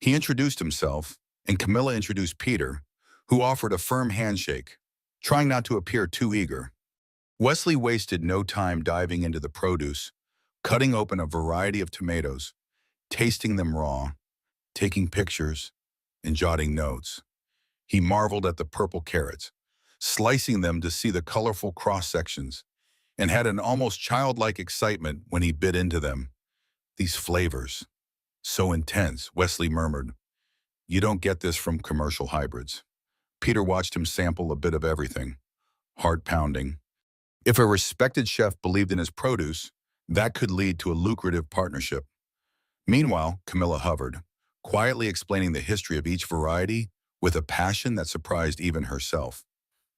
He introduced himself, and Camilla introduced Peter, who offered a firm handshake, trying not to appear too eager. Wesley wasted no time diving into the produce, cutting open a variety of tomatoes, tasting them raw, taking pictures, and jotting notes. He marveled at the purple carrots, slicing them to see the colorful cross-sections, and had an almost childlike excitement when he bit into them. These flavors, so intense, Wesley murmured. You don't get this from commercial hybrids. Peter watched him sample a bit of everything, heart pounding. If a respected chef believed in his produce, that could lead to a lucrative partnership. Meanwhile, Camilla hovered, quietly explaining the history of each variety with a passion that surprised even herself.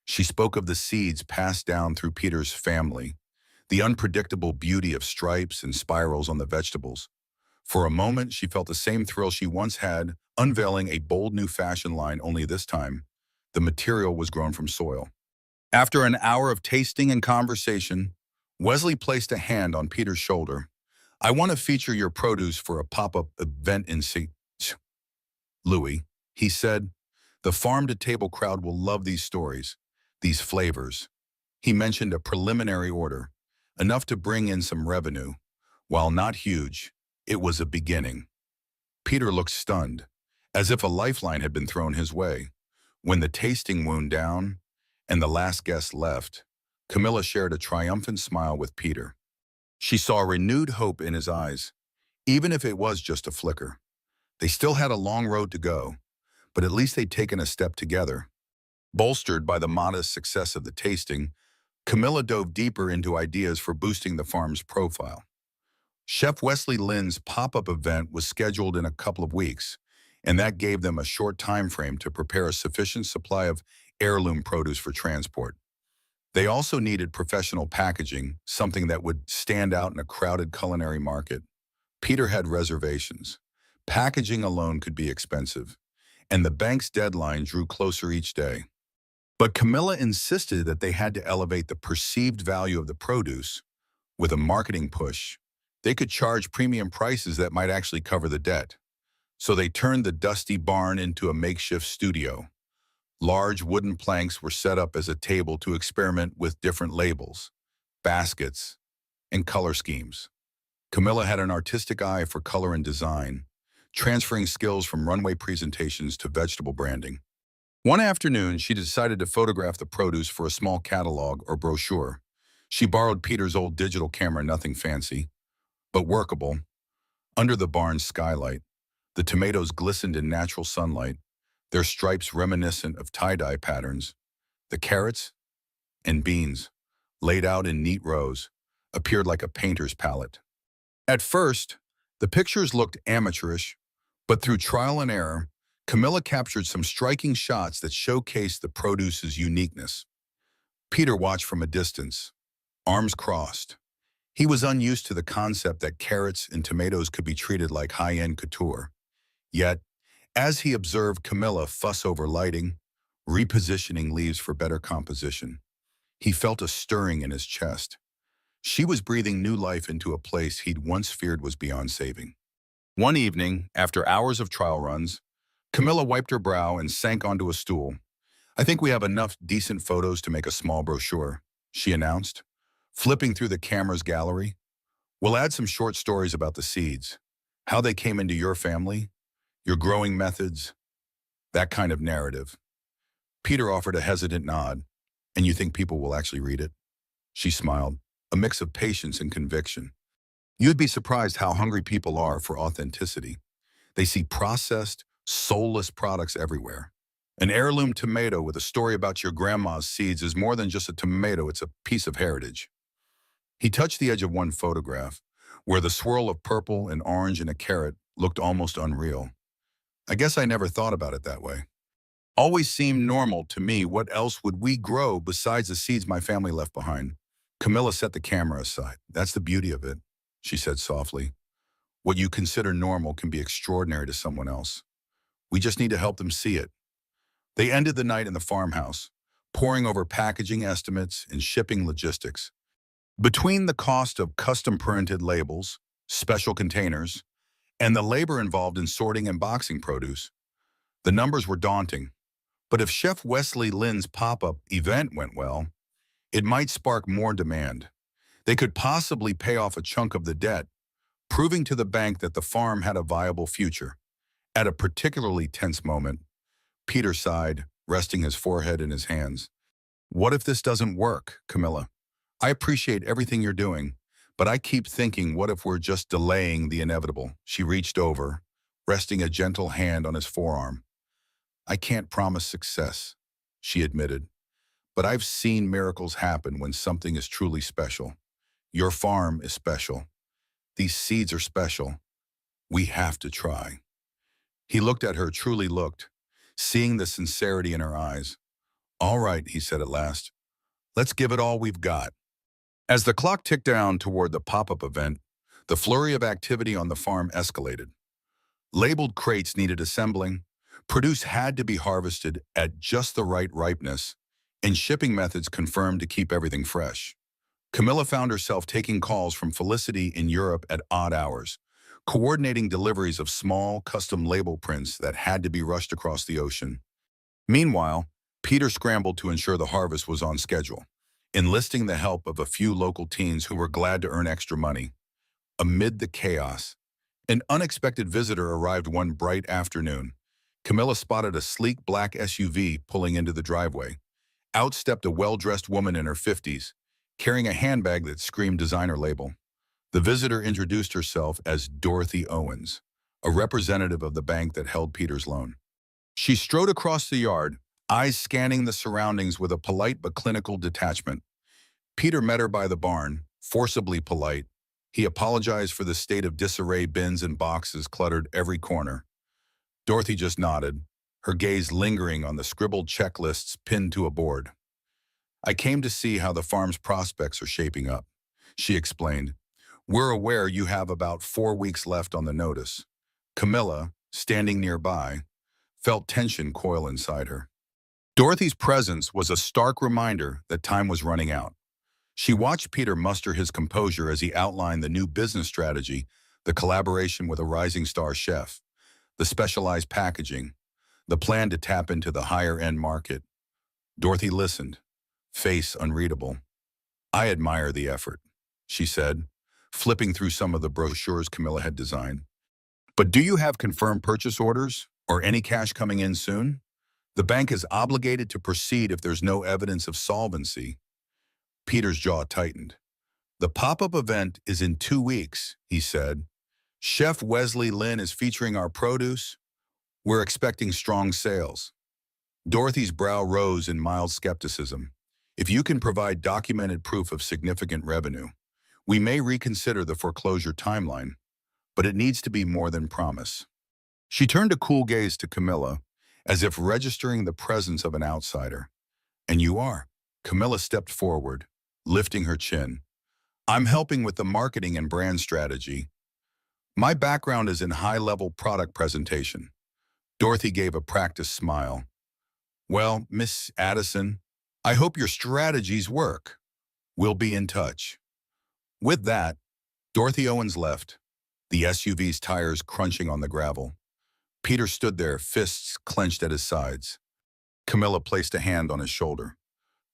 She spoke of the seeds passed down through Peter's family, the unpredictable beauty of stripes and spirals on the vegetables. For a moment, she felt the same thrill she once had, unveiling a bold new fashion line, only this time, the material was grown from soil. After an hour of tasting and conversation, Wesley placed a hand on Peter's shoulder. I want to feature your produce for a pop-up event in St. Louis, he said. The farm-to-table crowd will love these stories, these flavors. He mentioned a preliminary order, enough to bring in some revenue. While not huge, it was a beginning. Peter looked stunned, as if a lifeline had been thrown his way. When the tasting wound down and the last guest left, Camilla shared a triumphant smile with Peter. She saw renewed hope in his eyes, even if it was just a flicker. They still had a long road to go, but at least they'd taken a step together. Bolstered by the modest success of the tasting, Camilla dove deeper into ideas for boosting the farm's profile. Chef Wesley Lynn's pop-up event was scheduled in a couple of weeks, and that gave them a short time frame to prepare a sufficient supply of heirloom produce for transport. They also needed professional packaging, something that would stand out in a crowded culinary market. Peter had reservations. Packaging alone could be expensive, and the bank's deadline drew closer each day. But Camilla insisted that they had to elevate the perceived value of the produce. With a marketing push, they could charge premium prices that might actually cover the debt. So they turned the dusty barn into a makeshift studio. Large wooden planks were set up as a table to experiment with different labels, baskets, and color schemes. Camilla had an artistic eye for color and design, transferring skills from runway presentations to vegetable branding. One afternoon, she decided to photograph the produce for a small catalog or brochure. She borrowed Peter's old digital camera, nothing fancy, but workable. Under the barn's skylight, the tomatoes glistened in natural sunlight, their stripes reminiscent of tie-dye patterns. The carrots and beans, laid out in neat rows, appeared like a painter's palette. At first, the pictures looked amateurish, but through trial and error, Camilla captured some striking shots that showcased the produce's uniqueness. Peter watched from a distance, arms crossed. He was unused to the concept that carrots and tomatoes could be treated like high-end couture. Yet, as he observed Camilla fuss over lighting, repositioning leaves for better composition, he felt a stirring in his chest. She was breathing new life into a place he'd once feared was beyond saving. One evening, after hours of trial runs, Camilla wiped her brow and sank onto a stool. I think we have enough decent photos to make a small brochure, she announced, flipping through the camera's gallery. We'll add some short stories about the seeds, how they came into your family, your growing methods, that kind of narrative. Peter offered a hesitant nod. And you think people will actually read it? She smiled, a mix of patience and conviction. You'd be surprised how hungry people are for authenticity. They see processed, soulless products everywhere. An heirloom tomato with a story about your grandma's seeds is more than just a tomato, it's a piece of heritage. He touched the edge of one photograph, where the swirl of purple and orange in a carrot looked almost unreal. I guess I never thought about it that way. Always seemed normal to me. What else would we grow besides the seeds my family left behind? Camilla set the camera aside. That's the beauty of it, she said softly. What you consider normal can be extraordinary to someone else. We just need to help them see it. They ended the night in the farmhouse, poring over packaging estimates and shipping logistics. Between the cost of custom-printed labels, special containers, and the labor involved in sorting and boxing produce, the numbers were daunting. But if Chef Wesley Lynn's pop-up event went well, it might spark more demand. They could possibly pay off a chunk of the debt, proving to the bank that the farm had a viable future. At a particularly tense moment, Peter sighed, resting his forehead in his hands. What if this doesn't work, Camilla? I appreciate everything you're doing, but I keep thinking, what if we're just delaying the inevitable? She reached over, resting a gentle hand on his forearm. I can't promise success, she admitted, but I've seen miracles happen when something is truly special. Your farm is special. These seeds are special. We have to try." He looked at her, truly looked, seeing the sincerity in her eyes. "All right," he said at last. "Let's give it all we've got." As the clock ticked down toward the pop-up event, the flurry of activity on the farm escalated. Labeled crates needed assembling, produce had to be harvested at just the right ripeness, and shipping methods confirmed to keep everything fresh. Camilla found herself taking calls from Felicity in Europe at odd hours, coordinating deliveries of small, custom label prints that had to be rushed across the ocean. Meanwhile, Peter scrambled to ensure the harvest was on schedule, enlisting the help of a few local teens who were glad to earn extra money. Amid the chaos, an unexpected visitor arrived one bright afternoon. Camilla spotted a sleek black SUV pulling into the driveway. Out stepped a well-dressed woman in her 50s, carrying a handbag that screamed designer label. The visitor introduced herself as Dorothy Owens, a representative of the bank that held Peter's loan. She strode across the yard, eyes scanning the surroundings with a polite but clinical detachment. Peter met her by the barn, forcibly polite. He apologized for the state of disarray. Bins and boxes cluttered every corner. Dorothy just nodded, her gaze lingering on the scribbled checklists pinned to a board. "I came to see how the farm's prospects are shaping up," she explained. "We're aware you have about 4 weeks left on the notice." Camilla, standing nearby, felt tension coil inside her. Dorothy's presence was a stark reminder that time was running out. She watched Peter muster his composure as he outlined the new business strategy, the collaboration with a rising star chef, the specialized packaging, the plan to tap into the higher-end market. Dorothy listened, face unreadable. "I admire the effort," she said, flipping through some of the brochures Camilla had designed. "But do you have confirmed purchase orders or any cash coming in soon? The bank is obligated to proceed if there's no evidence of solvency." Peter's jaw tightened. "The pop-up event is in 2 weeks," he said. "Chef Wesley Lynn is featuring our produce. We're expecting strong sales." Dorothy's brow rose in mild skepticism. "If you can provide documented proof of significant revenue, we may reconsider the foreclosure timeline, but it needs to be more than promise." She turned a cool gaze to Camilla, as if registering the presence of an outsider. "And you are?" Camilla stepped forward, lifting her chin. "I'm helping with the marketing and brand strategy. My background is in high-level product presentation." Dorothy gave a practiced smile. "Well, Miss Addison, I hope your strategies work. We'll be in touch." With that, Dorothy Owens left, the SUV's tires crunching on the gravel. Peter stood there, fists clenched at his sides. Camilla placed a hand on his shoulder.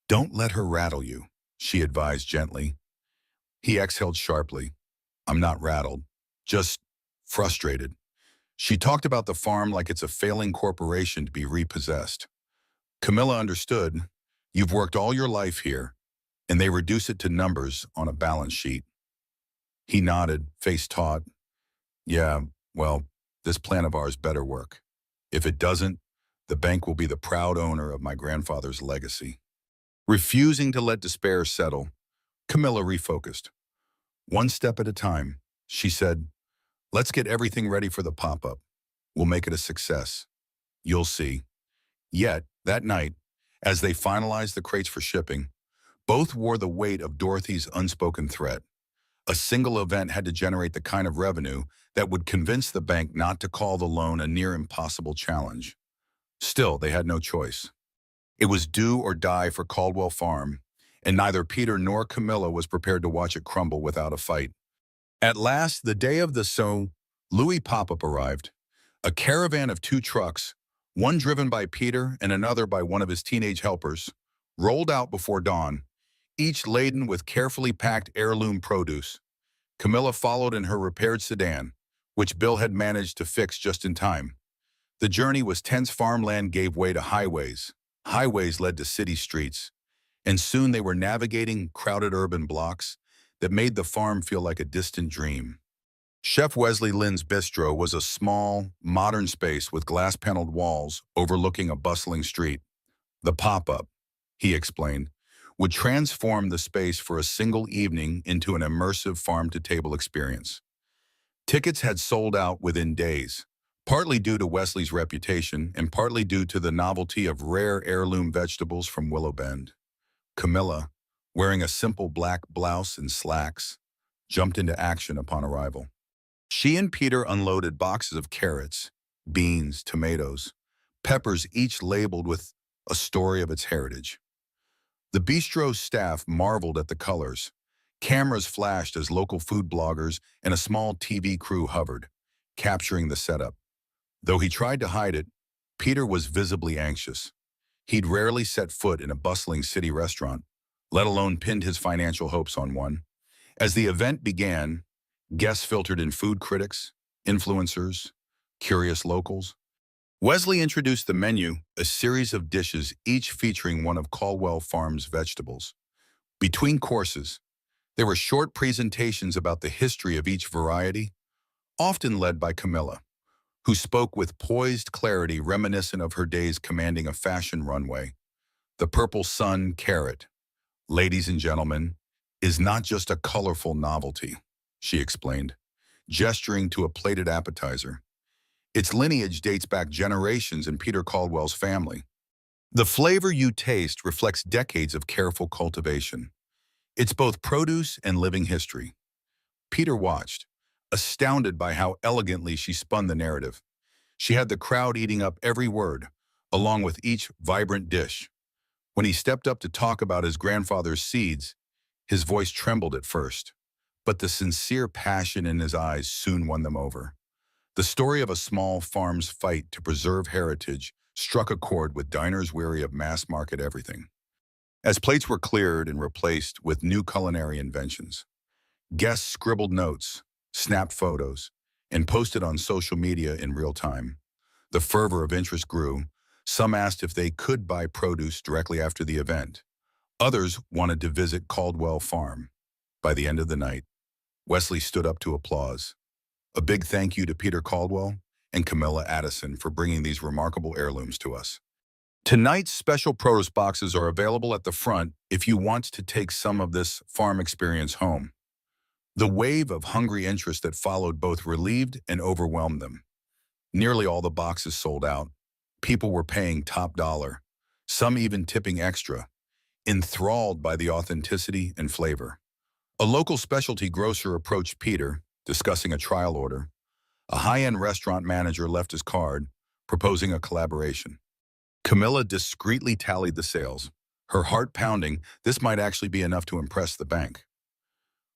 "Don't let her rattle you," she advised gently. He exhaled sharply. "I'm not rattled, just frustrated." She talked about the farm like it's a failing corporation to be repossessed. Camilla understood. "You've worked all your life here, and they reduce it to numbers on a balance sheet." He nodded, face taut. "Yeah, well, this plan of ours better work. If it doesn't, the bank will be the proud owner of my grandfather's legacy." Refusing to let despair settle, Camilla refocused. "One step at a time," she said. "Let's get everything ready for the pop-up. We'll make it a success. You'll see." Yet, that night, as they finalized the crates for shipping, both wore the weight of Dorothy's unspoken threat. A single event had to generate the kind of revenue that would convince the bank not to call the loan a near-impossible challenge. Still, they had no choice. It was do or die for Caldwell Farm, and neither Peter nor Camilla was prepared to watch it crumble without a fight. At last, the day of the Louis pop-up arrived. A caravan of 2 trucks, one driven by Peter and another by one of his teenage helpers, rolled out before dawn, each laden with carefully packed heirloom produce. Camilla followed in her repaired sedan, which Bill had managed to fix just in time. The journey was tense. Farmland gave way to highways. Highways led to city streets, and soon they were navigating crowded urban blocks that made the farm feel like a distant dream. Chef Wesley Lynn's bistro was a small, modern space with glass-paneled walls overlooking a bustling street. The pop-up, he explained, would transform the space for a single evening into an immersive farm-to-table experience. Tickets had sold out within days, partly due to Wesley's reputation and partly due to the novelty of rare heirloom vegetables from Willow Bend. Camilla, wearing a simple black blouse and slacks, jumped into action upon arrival. She and Peter unloaded boxes of carrots, beans, tomatoes, peppers, each labeled with a story of its heritage. The bistro's staff marveled at the colors. Cameras flashed as local food bloggers and a small TV crew hovered, capturing the setup. Though he tried to hide it, Peter was visibly anxious. He'd rarely set foot in a bustling city restaurant, let alone pinned his financial hopes on one. As the event began, guests filtered in food critics, influencers, curious locals. Wesley introduced the menu, a series of dishes each featuring one of Caldwell Farms' vegetables. Between courses, there were short presentations about the history of each variety, often led by Camilla, who spoke with poised clarity reminiscent of her days commanding a fashion runway. The purple sun carrot, ladies and gentlemen, is not just a colorful novelty, she explained, gesturing to a plated appetizer. Its lineage dates back generations in Peter Caldwell's family. The flavor you taste reflects decades of careful cultivation. It's both produce and living history. Peter watched, astounded by how elegantly she spun the narrative. She had the crowd eating up every word, along with each vibrant dish. When he stepped up to talk about his grandfather's seeds, his voice trembled at first, but the sincere passion in his eyes soon won them over. The story of a small farm's fight to preserve heritage struck a chord with diners weary of mass-market everything. As plates were cleared and replaced with new culinary inventions, guests scribbled notes, snapped photos, and posted on social media in real time. The fervor of interest grew. Some asked if they could buy produce directly after the event. Others wanted to visit Caldwell Farm. By the end of the night, Wesley stood up to applause. A big thank you to Peter Caldwell and Camilla Addison for bringing these remarkable heirlooms to us. Tonight's special produce boxes are available at the front if you want to take some of this farm experience home. The wave of hungry interest that followed both relieved and overwhelmed them. Nearly all the boxes sold out. People were paying top dollar, some even tipping extra, enthralled by the authenticity and flavor. A local specialty grocer approached Peter, discussing a trial order. A high-end restaurant manager left his card, proposing a collaboration. Camilla discreetly tallied the sales, her heart pounding. This might actually be enough to impress the bank.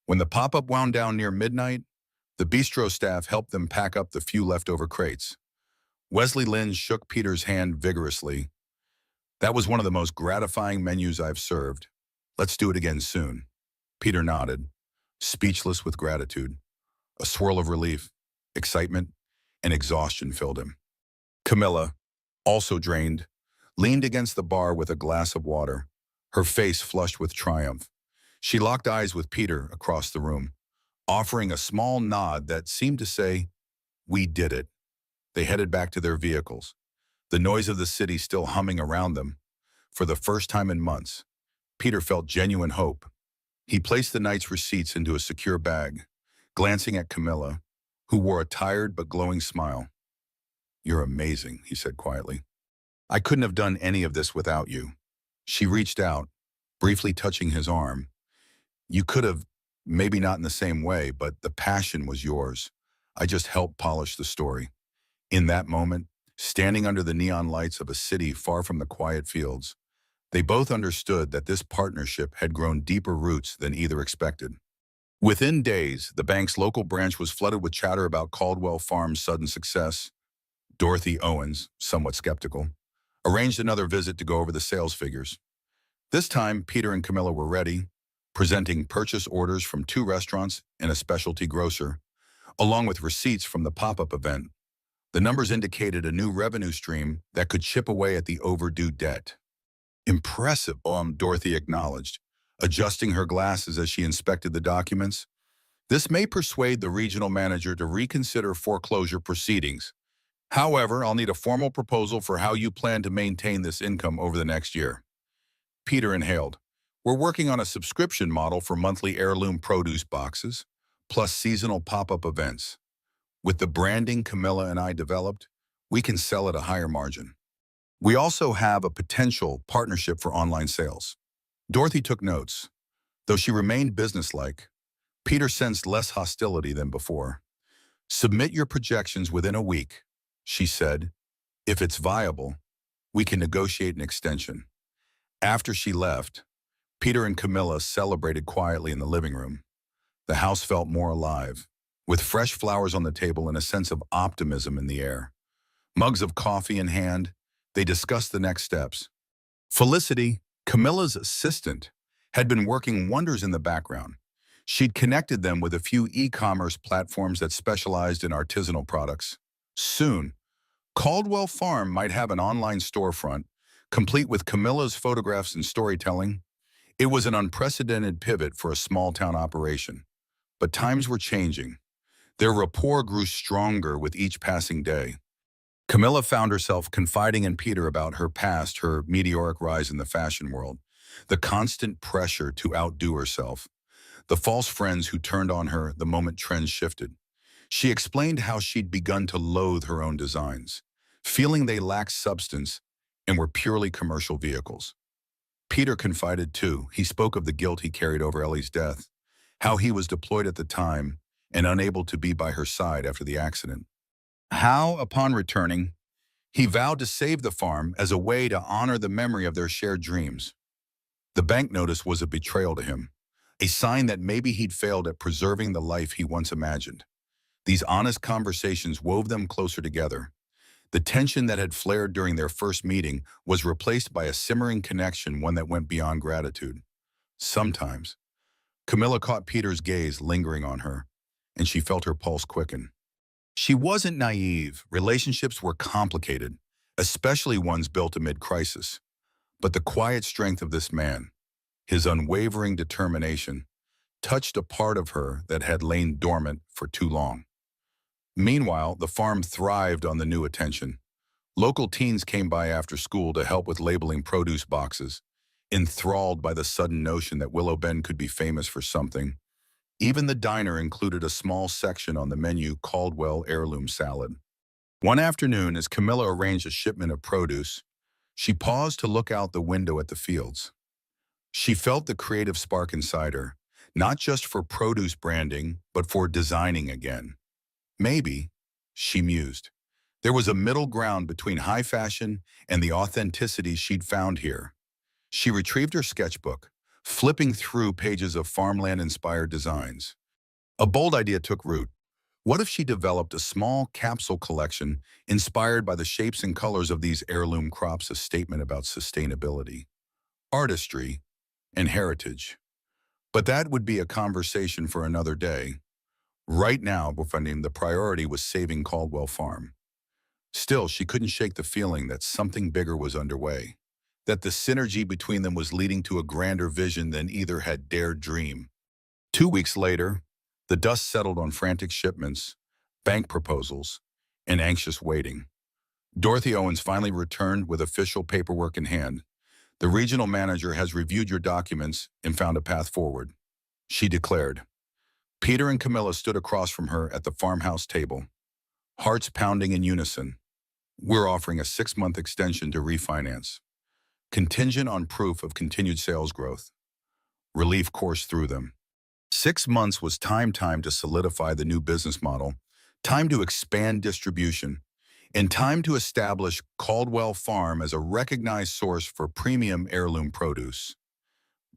When the pop-up wound down near midnight, the bistro staff helped them pack up the few leftover crates. Wesley Lynn shook Peter's hand vigorously. That was one of the most gratifying menus I've served. Let's do it again soon. Peter nodded, speechless with gratitude. A swirl of relief, excitement, and exhaustion filled him. Camilla, also drained, leaned against the bar with a glass of water, her face flushed with triumph. She locked eyes with Peter across the room, offering a small nod that seemed to say, "We did it." They headed back to their vehicles, the noise of the city still humming around them. For the first time in months, Peter felt genuine hope. He placed the night's receipts into a secure bag, glancing at Camilla, who wore a tired but glowing smile. "You're amazing," he said quietly. "I couldn't have done any of this without you." She reached out, briefly touching his arm. "You could have, maybe not in the same way, but the passion was yours. I just helped polish the story." In that moment, standing under the neon lights of a city far from the quiet fields, they both understood that this partnership had grown deeper roots than either expected. Within days, the bank's local branch was flooded with chatter about Caldwell Farms' sudden success. Dorothy Owens, somewhat skeptical, arranged another visit to go over the sales figures. This time, Peter and Camilla were ready, presenting purchase orders from 2 restaurants and a specialty grocer, along with receipts from the pop-up event. The numbers indicated a new revenue stream that could chip away at the overdue debt. "Impressive," Dorothy acknowledged, adjusting her glasses as she inspected the documents. "This may persuade the regional manager to reconsider foreclosure proceedings. However, I'll need a formal proposal for how you plan to maintain this income over the next year." Peter inhaled. We're working on a subscription model for monthly heirloom produce boxes, plus seasonal pop-up events. With the branding Camilla and I developed, we can sell at a higher margin. We also have a potential partnership for online sales. Dorothy took notes. Though she remained businesslike, Peter sensed less hostility than before. Submit your projections within a week, she said. If it's viable, we can negotiate an extension. After she left, Peter and Camilla celebrated quietly in the living room. The house felt more alive, with fresh flowers on the table and a sense of optimism in the air. Mugs of coffee in hand, they discussed the next steps. Felicity, Camilla's assistant, had been working wonders in the background. She'd connected them with a few e-commerce platforms that specialized in artisanal products. Soon, Caldwell Farm might have an online storefront, complete with Camilla's photographs and storytelling. It was an unprecedented pivot for a small-town operation. But times were changing. Their rapport grew stronger with each passing day. Camilla found herself confiding in Peter about her past, her meteoric rise in the fashion world, the constant pressure to outdo herself, the false friends who turned on her the moment trends shifted. She explained how she'd begun to loathe her own designs, feeling they lacked substance and were purely commercial vehicles. Peter confided too. He spoke of the guilt he carried over Ellie's death, how he was deployed at the time and unable to be by her side after the accident. How, upon returning, he vowed to save the farm as a way to honor the memory of their shared dreams. The bank notice was a betrayal to him, a sign that maybe he'd failed at preserving the life he once imagined. These honest conversations wove them closer together. The tension that had flared during their first meeting was replaced by a simmering connection, one that went beyond gratitude. Sometimes, Camilla caught Peter's gaze lingering on her, and she felt her pulse quicken. She wasn't naive. Relationships were complicated, especially ones built amid crisis. But the quiet strength of this man, his unwavering determination, touched a part of her that had lain dormant for too long. Meanwhile, the farm thrived on the new attention. Local teens came by after school to help with labeling produce boxes, enthralled by the sudden notion that Willow Bend could be famous for something. Even the diner included a small section on the menu, Caldwell heirloom salad. One afternoon, as Camilla arranged a shipment of produce, she paused to look out the window at the fields. She felt the creative spark inside her, not just for produce branding, but for designing again. Maybe, she mused, there was a middle ground between high fashion and the authenticity she'd found here. She retrieved her sketchbook, flipping through pages of farmland-inspired designs. A bold idea took root. What if she developed a small capsule collection inspired by the shapes and colors of these heirloom crops, a statement about sustainability, artistry, and heritage? But that would be a conversation for another day. Right now, the priority was saving Caldwell Farm. Still, she couldn't shake the feeling that something bigger was underway, that the synergy between them was leading to a grander vision than either had dared dream. 2 weeks later, the dust settled on frantic shipments, bank proposals, and anxious waiting. Dorothy Owens finally returned with official paperwork in hand. The regional manager has reviewed your documents and found a path forward, she declared. Peter and Camilla stood across from her at the farmhouse table, hearts pounding in unison. We're offering a 6-month extension to refinance, contingent on proof of continued sales growth. Relief coursed through them. 6 months was time to solidify the new business model, time to expand distribution, and time to establish Caldwell Farm as a recognized source for premium heirloom produce.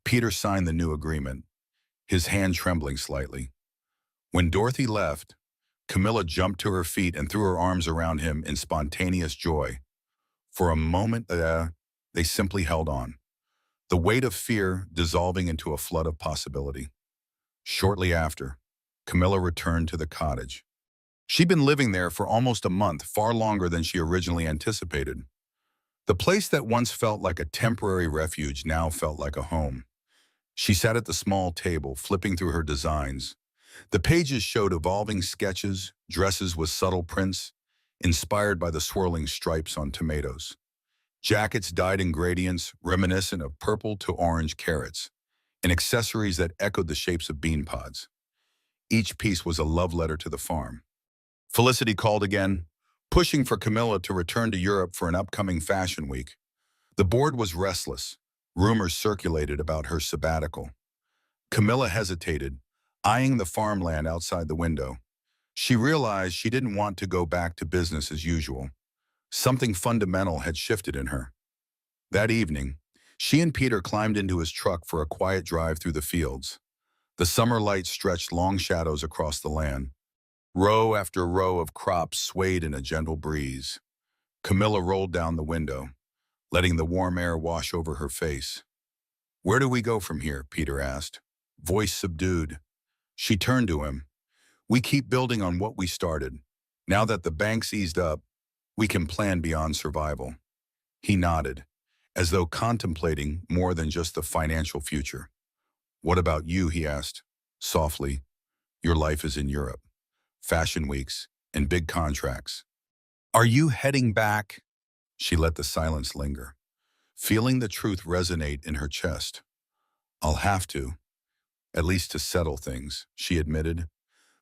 Peter signed the new agreement, his hand trembling slightly. When Dorothy left, Camilla jumped to her feet and threw her arms around him in spontaneous joy. For a moment, they simply held on, the weight of fear dissolving into a flood of possibility. Shortly after, Camilla returned to the cottage. She'd been living there for almost a month, far longer than she originally anticipated. The place that once felt like a temporary refuge now felt like a home. She sat at the small table, flipping through her designs. The pages showed evolving sketches, dresses with subtle prints, inspired by the swirling stripes on tomatoes. Jackets dyed in gradients reminiscent of purple to orange carrots, and accessories that echoed the shapes of bean pods. Each piece was a love letter to the farm. Felicity called again, pushing for Camilla to return to Europe for an upcoming fashion week. The board was restless. Rumors circulated about her sabbatical. Camilla hesitated, eyeing the farmland outside the window. She realized she didn't want to go back to business as usual. Something fundamental had shifted in her. That evening, she and Peter climbed into his truck for a quiet drive through the fields. The summer light stretched long shadows across the land. Row after row of crops swayed in a gentle breeze. Camilla rolled down the window, letting the warm air wash over her face. "Where do we go from here?" Peter asked, voice subdued. She turned to him. "We keep building on what we started. Now that the bank's eased up, we can plan beyond survival." He nodded, as though contemplating more than just the financial future. "What about you?" he asked, softly. "Your life is in Europe, fashion weeks, and big contracts. Are you heading back?" She let the silence linger, feeling the truth resonate in her chest. "I'll have to, at least to settle things," she admitted.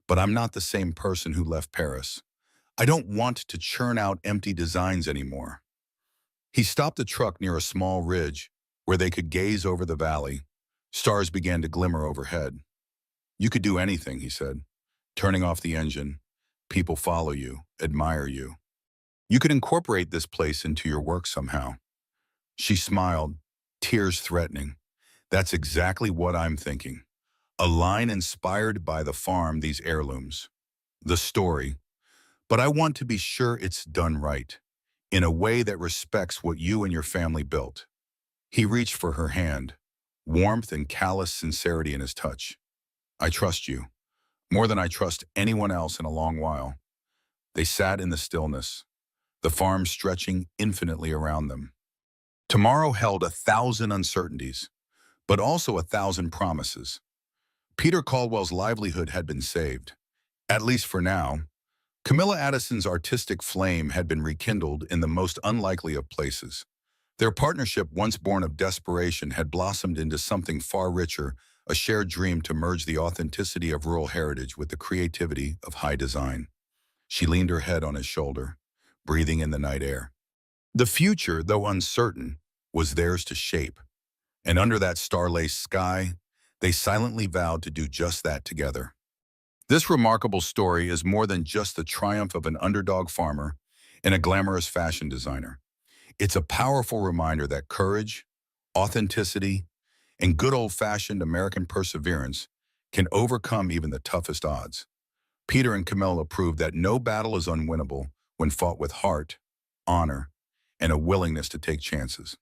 "But I'm not the same person who left Paris. I don't want to churn out empty designs anymore." He stopped the truck near a small ridge where they could gaze over the valley. Stars began to glimmer overhead. "You could do anything," he said, turning off the engine. "People follow you, admire you. You could incorporate this place into your work somehow." She smiled, tears threatening. "That's exactly what I'm thinking. A line inspired by the farm, these heirlooms. The story. But I want to be sure it's done right, in a way that respects what you and your family built." He reached for her hand, warmth and callous sincerity in his touch. "I trust you, more than I trust anyone else in a long while." They sat in the stillness, the farm stretching infinitely around them. Tomorrow held 1,000 uncertainties, but also 1,000 promises. Peter Caldwell's livelihood had been saved, at least for now. Camilla Addison's artistic flame had been rekindled in the most unlikely of places. Their partnership, once born of desperation, had blossomed into something far richer, a shared dream to merge the authenticity of rural heritage with the creativity of high design. She leaned her head on his shoulder, breathing in the night air. The future, though uncertain, was theirs to shape. And under that star-laced sky, they silently vowed to do just that together. This remarkable story is more than just the triumph of an underdog farmer and a glamorous fashion designer. It's a powerful reminder that courage, authenticity, and good old-fashioned American perseverance can overcome even the toughest odds. Peter and Camilla proved that no battle is unwinnable when fought with heart, honor, and a willingness to take chances.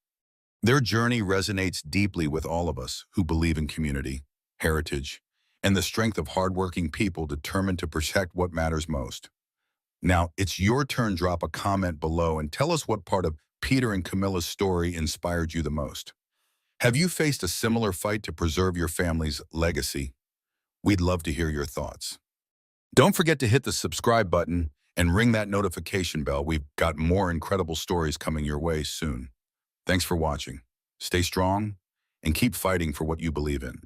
Their journey resonates deeply with all of us who believe in community, heritage, and the strength of hardworking people determined to protect what matters most. Now, it's your turn. Drop a comment below and tell us what part of Peter and Camilla's story inspired you the most. Have you faced a similar fight to preserve your family's legacy? We'd love to hear your thoughts. Don't forget to hit the subscribe button and ring that notification bell. We've got more incredible stories coming your way soon. Thanks for watching. Stay strong and keep fighting for what you believe in.